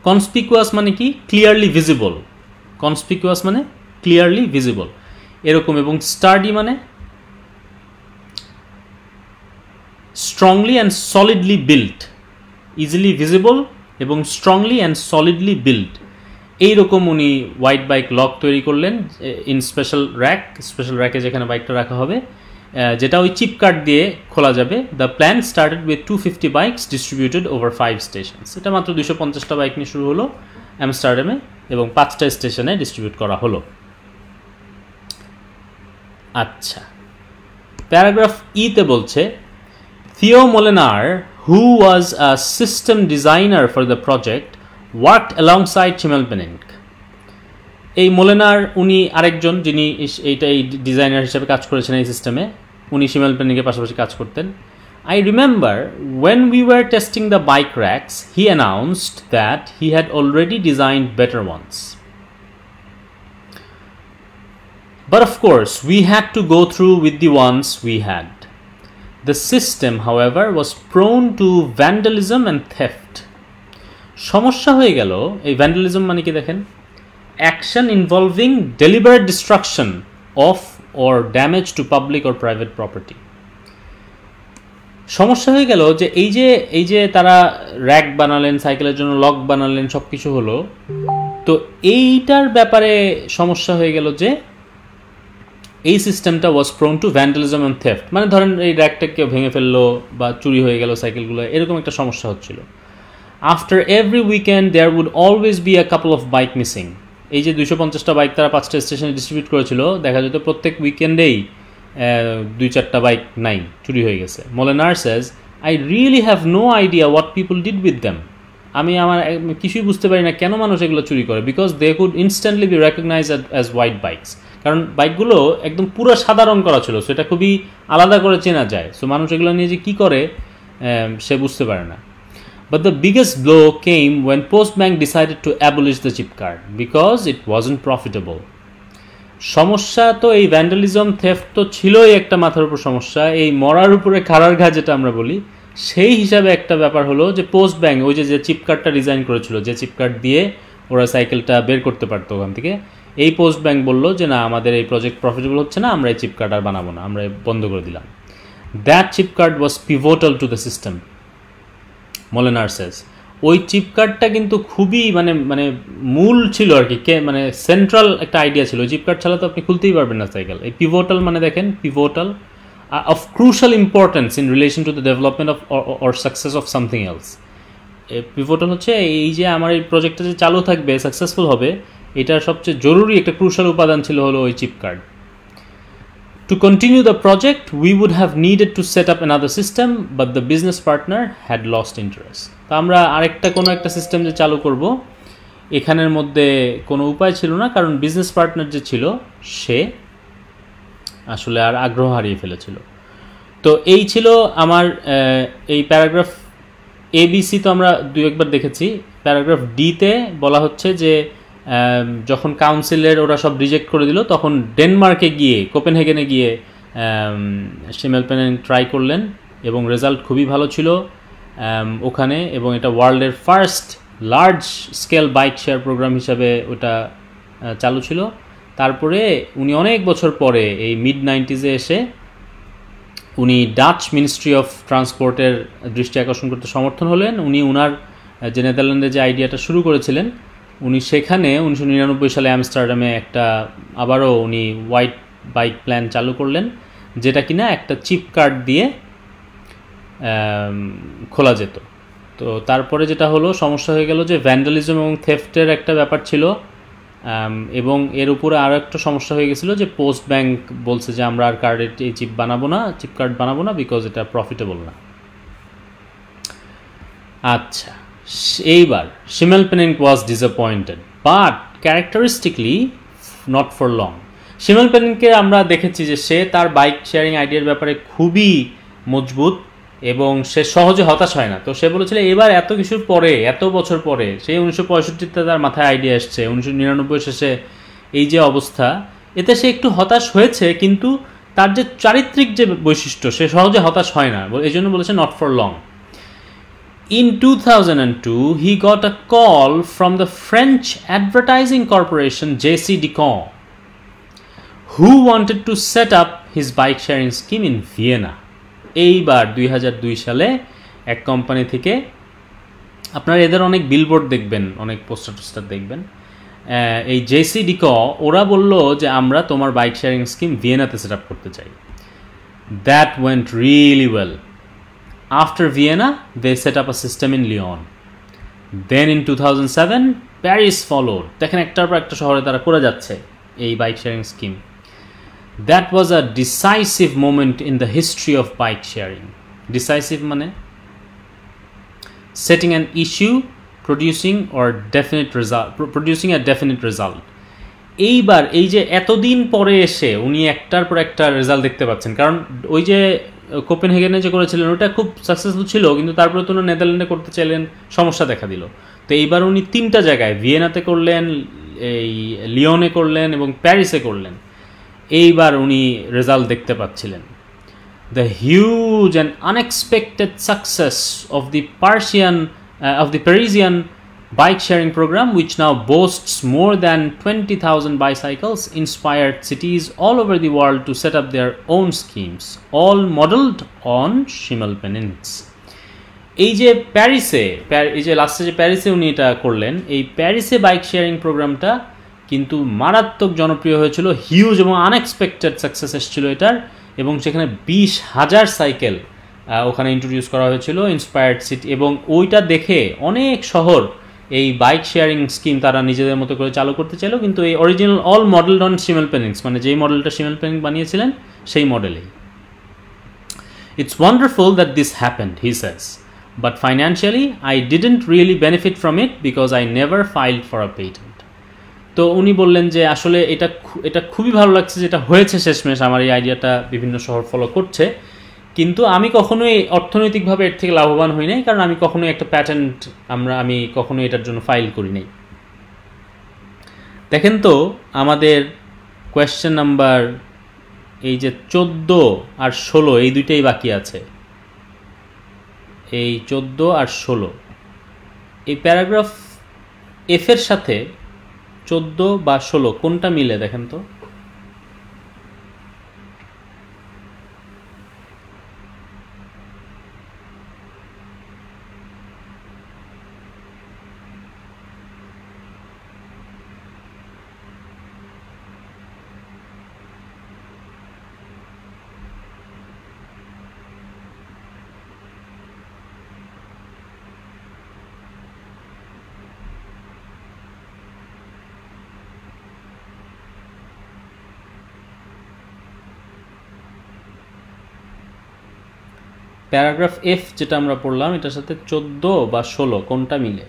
কনস্পিকুয়াস মানে কি? Clearly visible. কনস্পিকুয়াস মানে ক্লিয়ারলি ভিজিবল এরকম, এবং স্টার্ডি মানে strongly and solidly built, easily visible এবং স্ট্রংলি অ্যান্ড সলিডলি বিল্ট, এইরকম উনি হোয়াইট বাইক লক তৈরি করলেন ইন স্পেশাল র্যাকে যেখানে বাইকটা রাখা হবে, যেটা ওই চিপ কার্ড দিয়ে খোলা যাবে। The plan started with 250 bikes distributed over 5 stations. এটা মাত্র 250টা বাইক নিয়ে শুরু হলো আমস্টারডামে এবং 5টা স্টেশনে ডিস্ট্রিবিউট করা হলো। আচ্ছা, প্যারাগ্রাফ ইতে বলছে, Theo Molenaar, who was a system designer for the project, worked alongside Schimmelpenninck. এই মোলেনার উনি আরেকজন যিনি এই ডিজাইনার হিসেবে কাজ করেছেন এই সিস্টেমে, উনি Schimmelpenninck-এর পাশাপাশি কাজ করতেন। I remember when we were testing the bike racks, he announced that he had already designed better ones. But of course, we had to go through with the ones we had. The system, however, was prone to vandalism and theft. সমস্যা হয়ে গেল, এই vandalism মানে কি দেখেন, action involving deliberate destruction of or damage to public or private property. সমস্যা হয়ে গেল যে এই যে তারা র্যাক বানালেন, সাইকেলের জন্য লক বানালেন, সব কিছু হলো, তো এইটার ব্যাপারে সমস্যা হয়ে গেল যে এই সিস্টেমটা was prone to vandalism and theft, মানে ধরেন এই র্যাকটা কেউ ভেঙে ফেললো বা চুরি হয়ে গেল সাইকেলগুলো, এরকম একটা সমস্যা হচ্ছিল। After every weekend there would always be a couple of bike missing. এই যে 250টা বাইক তারা 5টা স্টেশনে ডিস্ট্রিবিউট করেছিল, দেখা যেত প্রত্যেক উইকেন্ডেই 2-4টা বাইক নাই, চুরি হয়ে গেছে। Molenaar says, I really have no idea what people did with them. আমি আমার কিছুই বুঝতে পারি না কেন মানুষ এগুলো চুরি করে, because they could instantly be recognised as white bikes. কারণ বাইকগুলো একদম পুরো সাদা রং করা ছিল, সো এটা খুবই আলাদা করে চেনা যায়। সো মানুষ এগুলো নিয়ে যে কী করে সে বুঝতে পারে না। But the biggest blow came when Postbank decided to abolish the chip card because it wasn't profitable. সমস্যা তো এই ভ্যান্ডালিজম থেফট তো ছিলই একটা মাথার উপর সমস্যা, এই মরার উপরে খাড়ার ঘা যেটা আমরা বলি, সেই হিসাবে একটা ব্যাপার হলো যে পোস্ট ব্যাংক ওই যে চিপ কার্ডটা ডিজাইন করেছিল, যে চিপ কার্ড দিয়ে ওরা সাইকেলটা বের করতে পারতো ওখান থেকে, এই পোস্ট ব্যাংক বললো যে না, আমাদের এই প্রজেক্ট প্রফিটেবল হচ্ছে না, আমরা এই চিপ কার্ড আর বানাবো না, আমরা বন্ধ করে দিলাম। That chip card was pivotal to the system, Molenaar says. ওই চিপ কার্ডটা কিন্তু খুবই মানে মূল ছিল আর কি, মানে সেন্ট্রাল একটা আইডিয়া ছিল। চিপ কার্ড ছাড়া তো আপনি খুলতেই পারবেন না সাইকেল। এই পিভোটাল মানে দেখেন, pivotal of crucial importance in relation to the development of or success of something else. Pivotal হচ্ছে এই যে আমার এই প্রজেক্টটা যে চালু থাকবে, সাকসেসফুল হবে, এটার সবচেয়ে জরুরি একটা ক্রুশাল উপাদান ছিল হলো ওই chip card. To continue the project, we would have needed to set up another system, but the business partner had lost interest. তো আমরা আরেকটা কোনো একটা সিস্টেম যে চালু করব, এখানের মধ্যে কোনো উপায় ছিল না, কারণ বিজনেস পার্টনার যে ছিল সে আসলে আর আগ্রহ হারিয়ে ফেলেছিল। তো এই ছিল আমার এই প্যারাগ্রাফ ABC। তো আমরা দুই একবার দেখেছি। প্যারাগ্রাফ ডিতে বলা হচ্ছে যে যখন কাউন্সিলের ওরা সব রিজেক্ট করে দিল, তখন ডেনমার্কে গিয়ে, কোপেনহেগেনে গিয়ে শিমেলপেনেং ট্রাই করলেন এবং রেজাল্ট খুবই ভালো ছিল ওখানে, এবং এটা ওয়ার্ল্ডের first large scale bike share program হিসাবে ওটা চালু ছিল। তারপরে উনি অনেক বছর পরে এই মিড 90s এসে উনি ডাচ মিনিস্ট্রি অফ ট্রান্সপোর্টের দৃষ্টি আকর্ষণ করতে সমর্থন হলেন। উনি ওনার যে নেদারল্যান্ডে যে আইডিয়াটা শুরু করেছিলেন, উনি সেখানে 1999 সালে আমস্টারডামে আবারও উনি হোয়াইট বাইক প্ল্যান চালু করলেন, যেটা কিনা একটা চিপ কার্ড দিয়ে খোলা যেত। তো তারপরে যেটা হলো, সমস্যা হয়ে গেল যে ভ্যান্ডালিজম এবং থেফটের একটা ব্যাপার ছিল, এবং এর উপরে আরও একটা সমস্যা হয়ে গেছিলো যে পোস্ট ব্যাংক বলছে যে আমরা আর কার্ডের এই চিপ কার্ড বানাবো না, বিকজ এটা প্রফিটেবল না। আচ্ছা, এইবার Schimmelpenninck was disappointed, but characteristically not for long. শিমেলপেনেংকে আমরা দেখেছি যে সে তার বাইক শেয়ারিং আইডিয়ার ব্যাপারে খুবই মজবুত এবং সে সহজে হতাশ হয় না। তো সে বলেছিল এবার এত কিছুর পরে, এত বছর পরে, সেই 1965-তে তার মাথায় আইডিয়া এসছে, 1999 শেষে এই যে অবস্থা, এতে সে একটু হতাশ হয়েছে, কিন্তু তার যে চারিত্রিক যে বৈশিষ্ট্য, সে সহজে হতাশ হয় না, এই জন্য বলেছে not for long. In 2002, he got a call from the French advertising corporation J.C. Decon, who wanted to set up his bike sharing scheme in Vienna. এইবার 2002 সালে এক কোম্পানি থেকে, আপনারা এদের অনেক বিলবোর্ড দেখবেন, অনেক পোস্টার দেখবেন, এই জেসি ডিকো, ওরা বলল যে আমরা তোমার বাইক শেয়ারিং স্কিম ভিয়েনাতে সেট আপ করতে চাই। That went really well. After Vienna, they set up a system in Lyon. Then in 2007, Paris followed. দেখেন একটার পর একটা শহরে তারা করে যাচ্ছে এই bike sharing scheme. That was a decisive moment in the history of bike sharing. Decisive মানে setting an issue, producing a definite result. এইবার এই যে এতদিন পরে এসে উনি একটার পর একটা রেজাল্ট দেখতে পাচ্ছেন, কারণ ওই যে কোপেনহেগেনে যে করেছিলেন ওটা খুব সাকসেসফুল ছিল, কিন্তু তারপরে তো নেদারল্যান্ডে করতে চাইলেন, সমস্যা দেখা দিল। তো এইবার উনি 3টা জায়গায়, ভিয়েনাতে করলেন, এই লিওনে করলেন এবং প্যারিসে করলেন, এইবার উনি রেজাল্ট দেখতে পাচ্ছিলেন। The huge and unexpected success of the Parisian bike sharing program, which now boasts more than 20,000 bicycles, inspired cities all over the world to set up their own schemes, all modeled on শিমেলপেনেংস। এই যে এই যে লাস্টে যে প্যারিসে উনি এটা করলেন, এই প্যারিসে বাইক শেয়ারিং প্রোগ্রামটা কিন্তু মারাত্মক জনপ্রিয় হয়েছিল, হিউজ এবং আনএক্সপেক্টেড সাকসেস এসেছিল এটার, এবং সেখানে 20,000 সাইকেল ওখানে ইন্ট্রোডিউস করা হয়েছিল, ইন্সপায়ার্ড সিটি, এবং ওইটা দেখে অনেক শহর এই বাইক শেয়ারিং স্কিম তারা নিজেদের মতো করে চালু করতে চাইল, কিন্তু এই original all model on Schimmelpenninck's, মানে যেই মডেলটা শিমেলপেনেং বানিয়েছিলেন সেই মডেলেই। It's wonderful that this happened, he says, but financially I didn't really benefit from it because I never filed for a patent. তো উনি বললেন যে আসলে এটা খুবই ভালো লাগছে যেটা হয়েছে শেষমেশ, আমার এই আইডিয়াটা বিভিন্ন শহর ফলো করছে, কিন্তু আমি কখনোই অর্থনৈতিকভাবে এর থেকে লাভবান হই নাই, কারণ আমি কখনোই একটা প্যাটেন্ট আমি কখনোই এটার জন্য ফাইল করি নাই। দেখেন তো আমাদের কোয়েশ্চেন নাম্বার এই যে 14 আর 16 এই দুইটাই বাকি আছে, এই 14 আর 16, এই প্যারাগ্রাফ এফ এর সাথে 14 বা 16 কোনটা মিলে দেখেন তো। প্যারাগ্রাফ এফ যেটা আমরা পড়লাম এটার সাথে 14 বা 16 কোনটা মিলে?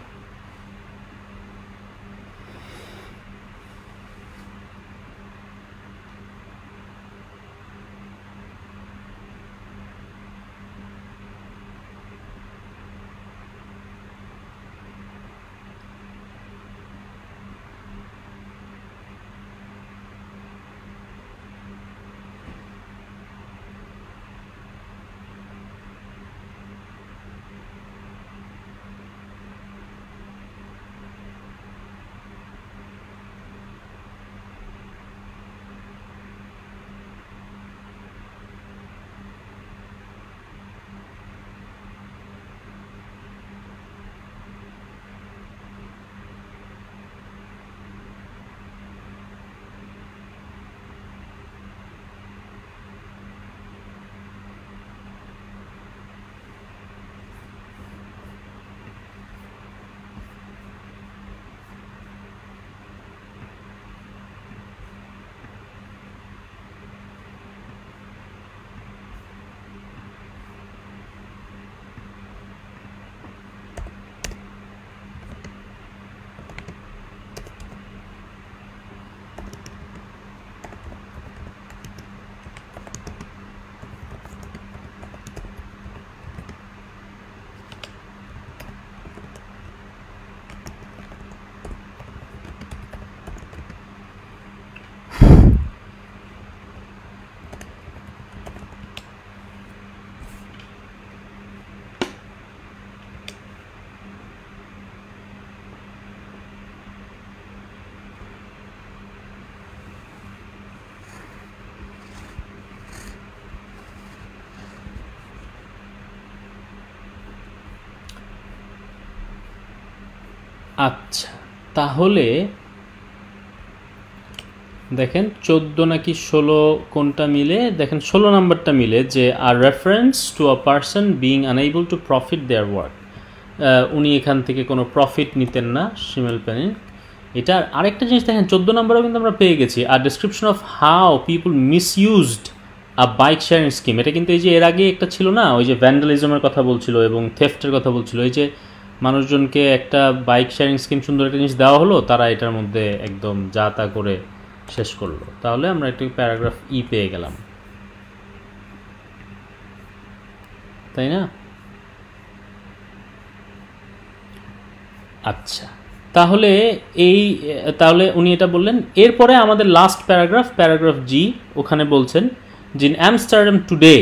আচ্ছা, তাহলে দেখেন 14 নাকি 16 কোনটা মিলে? দেখেন 16 নাম্বারটা মিলে, যে আর reference to a person being unable to profit their work. উনি এখান থেকে কোনো প্রফিট নিতেন না, শিমেল পেনিন। এটা আরেকটা জিনিস দেখেন 14 নাম্বারও কিন্তু আমরা পেয়ে গেছি, আর description of how people misused a bike sharing scheme. এটা কিন্তু এই যে এর আগে একটা ছিল না, ওই যে ভ্যান্ডালিজমের কথা বলছিল এবং থেফটের কথা বলছিল। এই যে মানুষজনকে একটা বাইক শেয়ারিং স্কিম সুন্দর একটা জিনিস দেওয়া হলো, তারা এটার মধ্যে একদম যা তা করে শেষ করলো। তাহলে আমরা একটু প্যারাগ্রাফ ই পেয়ে গেলাম, তাই না? আচ্ছা, তাহলে উনি এটা বললেন। এরপরে আমাদের লাস্ট প্যারাগ্রাফ জি, ওখানে বলছেন যে in Amsterdam today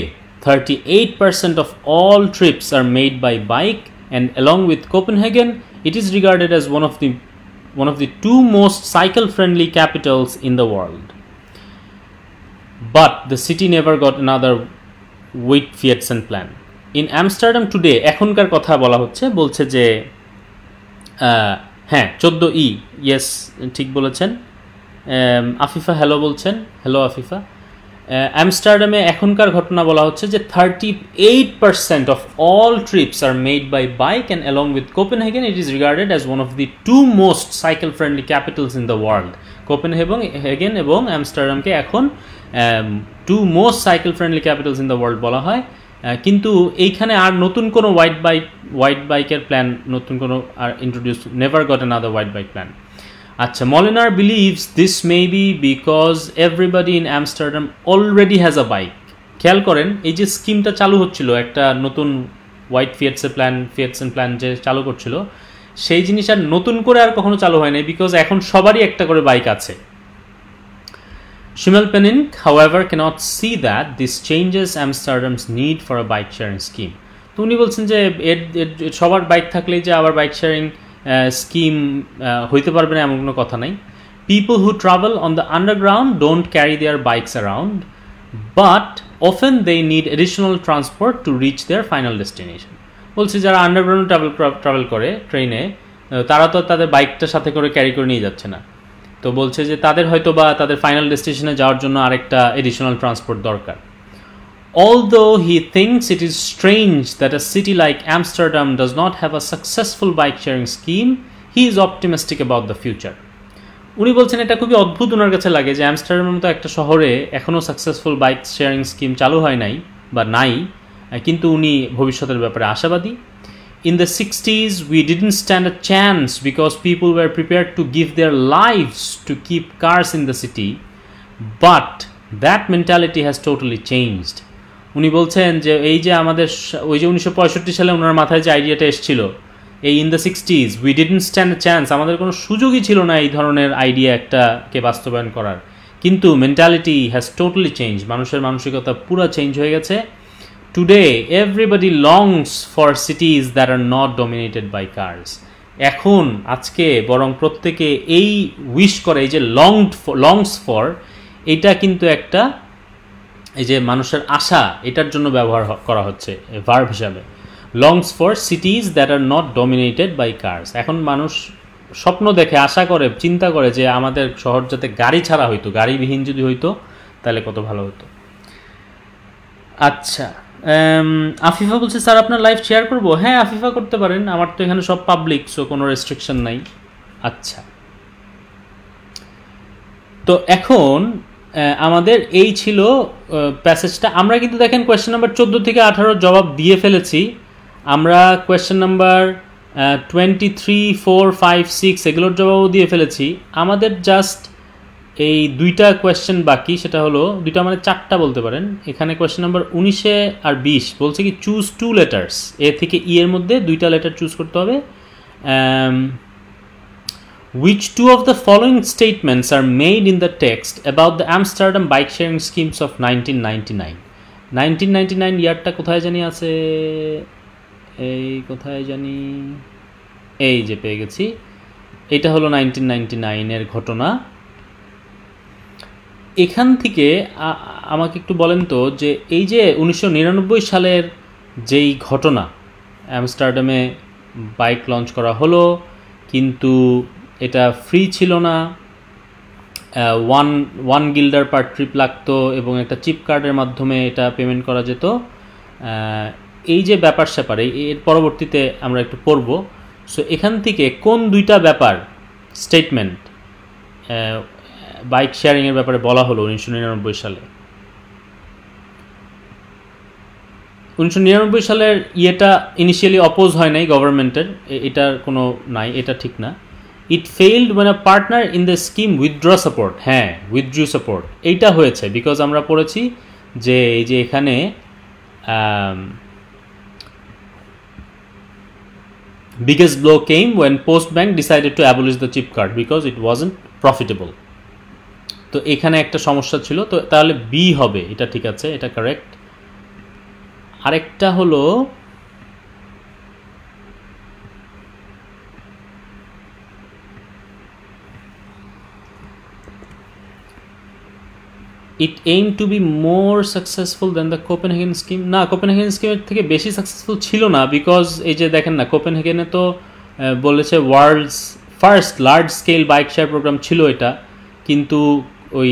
38% of all trips are made by bike, and along with Copenhagen it is regarded as one of the two most cycle friendly capitals in the world. But the city never got another Wittfietzen plan. In Amsterdam today, এখনকার কথা বলা হচ্ছে, বলছে যে হ্যাঁ 14 ই, yes ঠিক বলেছেন। Afifa hello বলছেন, হ্যালো আফিফা। আমস্টারডামে এখনকার ঘটনা বলা হচ্ছে যে 38% of all trips are made by bike, and along with Copenhagen it is regarded as one of the two most cycle friendly capitals in the world. Copenhagen এবং আমস্টারডামকে এখন two most cycle friendly capitals in the world বলা হয়। কিন্তু এইখানে আর নতুন কোনো white বাইকের প্ল্যান, নতুন কোনো আর introduce, never got another white bike plan. আচ্ছা, Molenaar believes this may be because everybody in Amsterdam already has a bike. খেয়াল করেন, এই যে স্কিমটা চালু হচ্ছিল, একটা নতুন ফিয়েটসেন প্ল্যান যে চালু করছিল, সেই জিনিস আর নতুন করে আর কখনো চালু হয় নাই, বিকজ এখন সবারই একটা করে বাইক আছে। Schimmelpenninck, however, cannot see that this changes Amsterdam's need for a bike sharing scheme. তো উনি বলছেন যে সবার বাইক থাকলেই যে আবার বাইক শেয়ারিং স্কিম হইতে পারবে না এমন কোনো কথা নাই। People who travel on the underground don't carry their bikes around, but often they need additional transport to reach their final destination. বলছে যারা আন্ডারগ্রাউন্ড ট্রাভেল করে ট্রেনে, তারা তো তাদের বাইকটা সাথে করে ক্যারি করে নিয়ে যাচ্ছে না। তো বলছে যে তাদের হয়তো বা তাদের ফাইনাল ডেস্টিনেশনে যাওয়ার জন্য আরেকটা এডিশনাল ট্রান্সপোর্ট দরকার। Although he thinks it is strange that a city like Amsterdam does not have a successful bike sharing scheme, he is optimistic about the future. উনি বলছেন এটা খুবই অদ্ভুত ওনার কাছে লাগে যে আমস্টারডামের মতো একটা শহরে এখনও সাকসেসফুল বাইক শেয়ারিং স্কিম চালু হয় নাই বা নাই, কিন্তু উনি ভবিষ্যতের ব্যাপারে আশাবাদী। In the 60s, we didn't stand a chance because people were prepared to give their lives to keep cars in the city, but that mentality has totally changed. উনি বলছেন যে এই যে আমাদের ওই যে 1965 সালে ওনার মাথায় যে আইডিয়াটা এসেছিল, এই in the 60s we didn't stand a chance, আমাদের কোনো সুযোগই ছিল না এই ধরনের আইডিয়া একটাকে বাস্তবায়ন করার, কিন্তু মেন্টালিটি হ্যাজ টোটালি চেঞ্জ, মানুষের মানসিকতা পুরো চেঞ্জ হয়ে গেছে। Today, everybody longs for cities that are not dominated by cars. এখন আজকে বরং প্রত্যেকে এই উইশ করে, এই যে লংস ফর, এটা কিন্তু একটা এই যে মানুষের আশা, এটার জন্য ব্যবহার করা হচ্ছে ভার্ব হিসাবে। Longs for cities that are not dominated by cars. এখন মানুষ স্বপ্ন দেখে, আশা করে, চিন্তা করে যে আমাদের শহর যাতে গাড়ি ছাড়া হইতো, গাড়িবিহীন যদি হইতো তাহলে কত ভালো হতো। আচ্ছা, আফিফা বলছে স্যার আপনার লাইভ শেয়ার করবো। হ্যাঁ আফিফা করতে পারেন, আমার তো এখানে সব পাবলিক, সো কোনো রেস্ট্রিকশন নাই। আচ্ছা, তো এখন আমাদের এই ছিল প্যাসেজটা। আমরা কিন্তু দেখেন কোয়েশ্চেন নাম্বার 14 থেকে 18 জবাব দিয়ে ফেলেছি। আমরা কোয়েশ্চেন নাম্বার 23, 4, 5, 6 এগুলোর জবাবও দিয়ে ফেলেছি। আমাদের জাস্ট এই দুইটা কোয়েশ্চেন বাকি, সেটা হলো দুইটা মানে 4টা বলতে পারেন। এখানে কোয়েশ্চেন নাম্বার 19 আর 20 বলছে কি চুজ 2 লেটার্স, এ থেকে ই এর মধ্যে 2টা লেটার চুজ করতে হবে। Which 2 of the following statements are made in the text about the Amsterdam bike sharing schemes of 1999? 1999 ইয়ারটা কোথায় জানি আছে, এই কোথায় জানি, এই যে পেয়ে গেছি, এটা হলো 1999 এর ঘটনা। এখান থেকে আমাকে একটু বলেন তো যে এই যে 1999 সালের যেই ঘটনা, আমস্টারডামে বাইক লঞ্চ করা হলো, কিন্তু এটা ফ্রি ছিল না, ওয়ান গিল্ডার পার ট্রিপ লাগতো এবং একটা চিপ কার্ডের মাধ্যমে এটা পেমেন্ট করা যেত। এই যে ব্যাপার স্যাপার, এর পরবর্তীতে আমরা একটু পড়ব। সো এখান থেকে কোন দুইটা ব্যাপার স্টেটমেন্ট বাইক শেয়ারিংয়ের ব্যাপারে বলা হলো 1999 সালে? 1999 সালের ইয়েটা ইনিশিয়ালি অপোজ হয় নাই গভর্নমেন্টের, এটার কোনো নাই, এটা ঠিক না। ইট failed when a partner in the scheme withdraw support, হ্যাঁ withdrew support, এইটা হয়েছে বিকজ আমরা পড়েছি যে এই যে এখানে biggest blow came when Postbank decided to abolish the chip card because it wasn't profitable. তো এখানে একটা সমস্যা ছিল, তো তাহলে বি হবে, এটা ঠিক আছে, এটা কারেক্ট। আরেকটা হলো it aimed to be more successful than the Copenhagen scheme. না, কোপেনহেগেন স্কিমের থেকে বেশি সাকসেসফুল ছিল না, বিকজ এই যে দেখেন না, কোপেনহেগেনে তো বলেছে world's first large scale bike share program ছিল এটা, কিন্তু ওই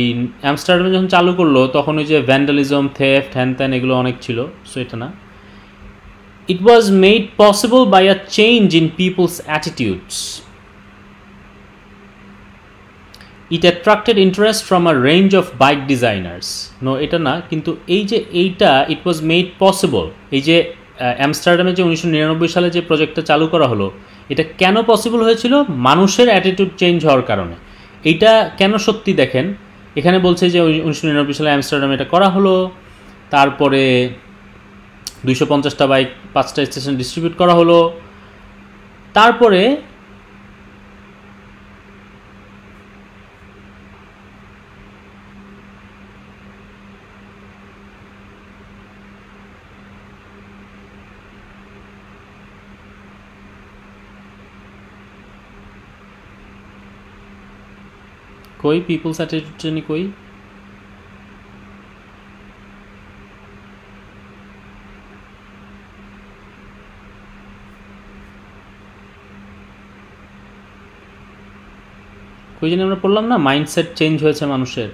আমস্টারডামে যখন চালু করলো তখন ওই যে ভ্যান্ডালিজম, থেফট, হ্যান ত্যান এগুলো অনেক ছিল, সো এটা না। It was made possible by a change in people's attitudes. It attracted interest from a range of bike designers. No, এটা না, কিন্তু এই যে এইটা it was made possible, এই যে আমস্টারডামে যে 1999 সালে যে প্রজেক্টটা চালু করা হলো, এটা কেন পসিবল হয়েছিল? মানুষের অ্যাটিটিউড চেঞ্জ হওয়ার কারণে। এইটা কেন সত্যি দেখেন, এখানে বলছে যে 1999 সালে আমস্টারডামে এটা করা হলো, তারপরে 250টা বাইক 5টা স্টেশন ডিস্ট্রিবিউট করা হলো, তারপরে कोई पीपल्स एटीट्यूड नहीं, कोई कोई जन আমরা পড়লাম না, মাইন্ডসেট চেঞ্জ হয়েছে মানুষের।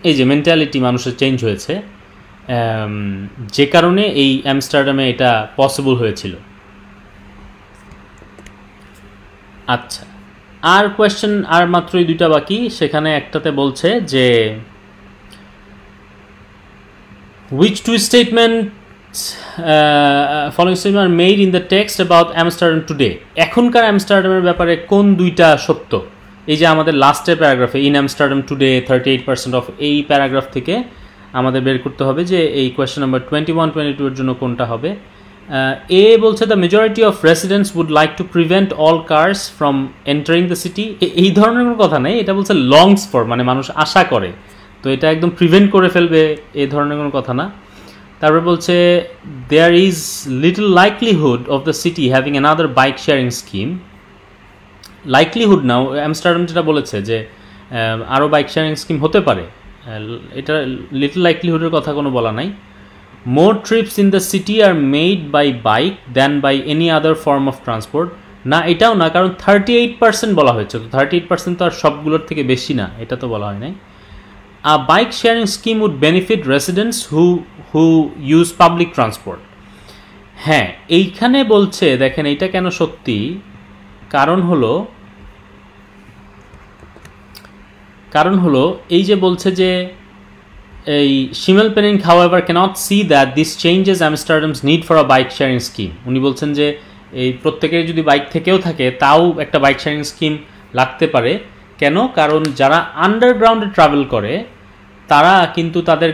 এই যে মেন্টালিটি মানুষের চেঞ্জ হয়েছে, যে কারণে এই আমস্টারডামে এটা পসিবল হয়েছিল। আচ্ছা, আর কোয়েশ্চেন আর মাত্রই দুইটা বাকি, সেখানে একটাতে বলছে যে which two statements following statements are made in the text about Amsterdam today? এখনকার আমস্টারডামের ব্যাপারে কোন দুইটা সত্য? এই যে আমাদের লাস্টের প্যারাগ্রাফে ইন আমস্টারডাম টুডে 38% অফ, এই প্যারাগ্রাফ থেকে আমাদের বের করতে হবে যে এই কোয়েশ্চেন নাম্বার 21-22 এর জন্য কোনটা হবে। এ বলছে the majority of residents would like to prevent all cars from entering the city. এই ধরনের কোনো কথা নেই, এটা বলছে লংস ফর, মানে মানুষ আশা করে, তো এটা একদম প্রিভেন্ট করে ফেলবে এই ধরনের কোনো কথা না। তারপরে বলছে there is little likelihood of the city having another bike sharing scheme. Likelihood now, Amsterdam যেটা বলেছে যে আরও বাইক শেয়ারিং স্কিম হতে পারে, এটা লিটল লাইকলিহুডের কথা কোনো বলা নাই। More trips in the city are made by bike than by any other form of transport. না, এটাও না, কারণ 38% বলা হয়েছে, তো 38% তো আর সবগুলোর থেকে বেশি না, এটা তো বলা হয় নাই। A bike sharing scheme would benefit residents who use public transport. হ্যাঁ, এইখানে বলছে, দেখেন এইটা কেন সত্যি, কারণ হলো এই যে বলছে যে এই শিমেল paining however cannot see that this changes Amsterdam's need for a bike sharing scheme. উনি বলছেন যে এই প্রত্যেকের যদি বাইক থেকেও থাকে তাও একটা বাইক শেয়ারিং স্কিম লাগতে পারে। কেন? কারণ যারা আন্ডারগ্রাউন্ডে ট্রাভেল করে তারা কিন্তু তাদের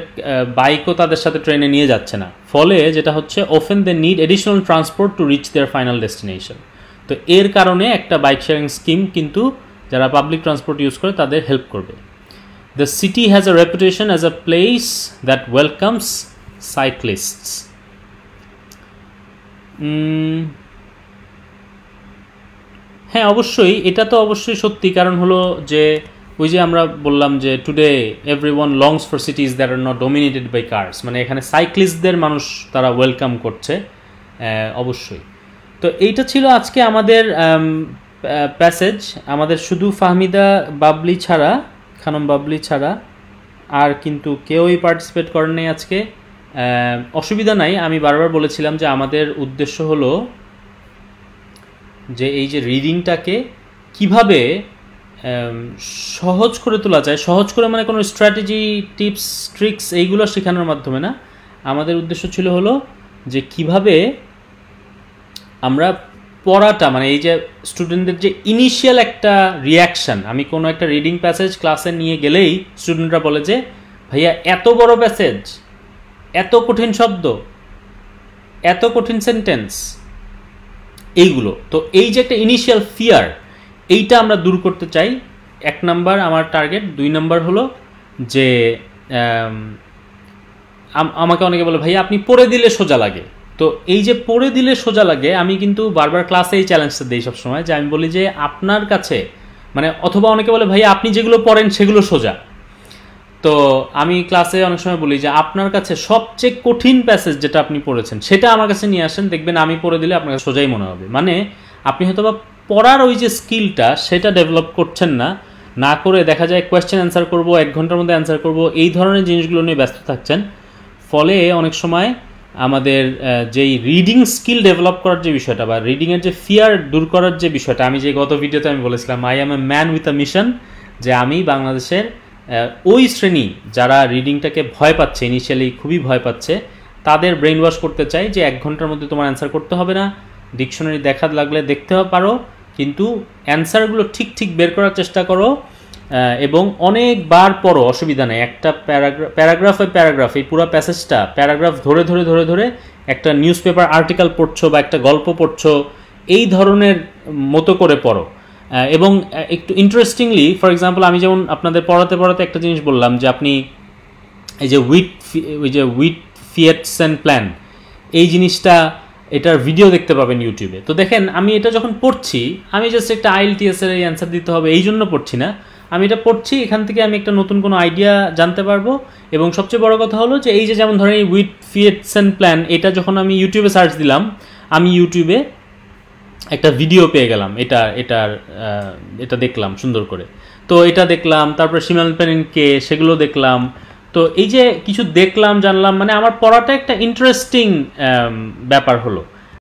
বাইকও তাদের সাথে ট্রেনে নিয়ে যাচ্ছে না, ফলে যেটা হচ্ছে often they need additional transport to reach their final destination. তো এর কারণে একটা বাইক শেয়ারিং স্কিম কিন্তু যারা পাবলিক ট্রান্সপোর্ট ইউজ করে তাদের হেল্প করবে। The city has a reputation as a place that welcomes cyclists. হ্যাঁ, অবশ্যই, এটা তো অবশ্যই সত্যি, কারণ হলো যে ওই যে আমরা বললাম যে today everyone longs for cities that are not dominated by cars, মানে এখানে সাইক্লিস্টদের মানুষ তারা ওয়েলকাম করছে অবশ্যই। তো এইটা ছিল আজকে আমাদের প্যাসেজ। আমাদের শুধু ফাহমিদা বাবলি ছাড়া, খানম বাবলি ছাড়া আর কিন্তু কেউই পার্টিসিপেট করেন নাই আজকে। অসুবিধা নাই, আমি বারবার বলেছিলাম যে আমাদের উদ্দেশ্য হলো যে এই যে রিডিংটাকে কিভাবে সহজ করে তোলা যায়, সহজ করে মানে কোনো স্ট্র্যাটেজি, টিপস, ট্রিক্স এইগুলো শেখানোর মাধ্যমে না। আমাদের উদ্দেশ্য ছিল হলো যে কিভাবে আমরা পড়াটা, মানে এই যে স্টুডেন্টদের যে ইনিশিয়াল একটা রিয়াকশান, আমি কোনো একটা রিডিং প্যাসেজ ক্লাসে নিয়ে গেলেই স্টুডেন্টরা বলে যে ভাইয়া এত বড় প্যাসেজ, এত কঠিন শব্দ, এত কঠিন সেন্টেন্স, এইগুলো। তো এই যে একটা ইনিশিয়াল ফিয়ার, এইটা আমরা দূর করতে চাই, 1 নাম্বার আমার টার্গেট। 2 নাম্বার হলো যে আমাকে অনেকে বলে ভাইয়া আপনি পড়ে দিলে সোজা লাগে। তো এই যে পড়ে দিলে সোজা লাগে, আমি কিন্তু বারবার ক্লাসে এই চ্যালেঞ্জটা দিই সবসময়, যে আমি বলি যে আপনার কাছে মানে, অথবা অনেকে বলে ভাইয়া আপনি যেগুলো পড়েন সেগুলো সোজা। তো আমি ক্লাসে অনেক সময় বলি যে আপনার কাছে সবচেয়ে কঠিন প্যাসেজ যেটা আপনি পড়েছেন সেটা আমার কাছে নিয়ে আসেন, দেখবেন আমি পড়ে দিলে আপনার কাছে সোজাই মনে হবে। মানে আপনি হয়তো বা পড়ার ওই যে স্কিলটা সেটা ডেভেলপ করছেন না করে দেখা যায় কোয়েশ্চেন অ্যান্সার করব, 1 ঘন্টার মধ্যে অ্যান্সার করব, এই ধরনের জিনিসগুলো নিয়ে ব্যস্ত থাকছেন। ফলে অনেক সময় আমাদের যেই রিডিং স্কিল ডেভেলপ করার যে বিষয়টা বা রিডিংয়ের যে ফিয়ার দূর করার যে বিষয়টা, আমি যে গত ভিডিওতে আমি বলেছিলাম I am a man with a mission, যে আমি বাংলাদেশের ওই শ্রেণী যারা রিডিংটাকে ভয় পাচ্ছে, ইনিশিয়ালি খুবই ভয় পাচ্ছে, তাদের ব্রেইন ওয়াশ করতে চাই যে 1 ঘন্টার মধ্যে তোমার অ্যান্সার করতে হবে না, ডিকশনারি দেখা লাগলে দেখতে পারো, কিন্তু অ্যান্সারগুলো ঠিক বের করার চেষ্টা করো এবং অনেকবার পড়ো, অসুবিধা নেই। একটা প্যারাগ্রাফ এই পুরো প্যাসেজটা প্যারাগ্রাফ ধরে একটা নিউজ পেপার আর্টিকেল পড়ছো বা একটা গল্প পড়ছো, এই ধরনের মতো করে পড়ো। এবং একটু ইন্টারেস্টিংলি, ফর এক্সাম্পল আমি যেমন আপনাদের পড়াতে একটা জিনিস বললাম যে আপনি এই যে উইট ফিয়েটসেন প্ল্যান, এই জিনিসটা এটার ভিডিও দেখতে পাবেন ইউটিউবে। তো দেখেন আমি এটা যখন পড়ছি, আমি জাস্ট একটা IELTS এর অ্যান্সার দিতে হবে এই জন্য পড়ছি না, আমি এটা পড়ছি এখান থেকে আমি একটা নতুন কোনো আইডিয়া জানতে পারবো। এবং সবচেয়ে বড় কথা হলো যে এই যে যেমন ধরেন এই উইট ফিয়েটসেন প্ল্যান, এটা যখন আমি ইউটিউবে সার্চ দিলাম, আমি ইউটিউবে একটা ভিডিও পেয়ে গেলাম, এটা দেখলাম সুন্দর করে। তো এটা দেখলাম, তারপরে শিমেল পেনিংকে সেগুলো দেখলাম। তো এই যে কিছু দেখলাম, জানলাম, মানে আমার পড়াটা একটা ইন্টারেস্টিং ব্যাপার হলো।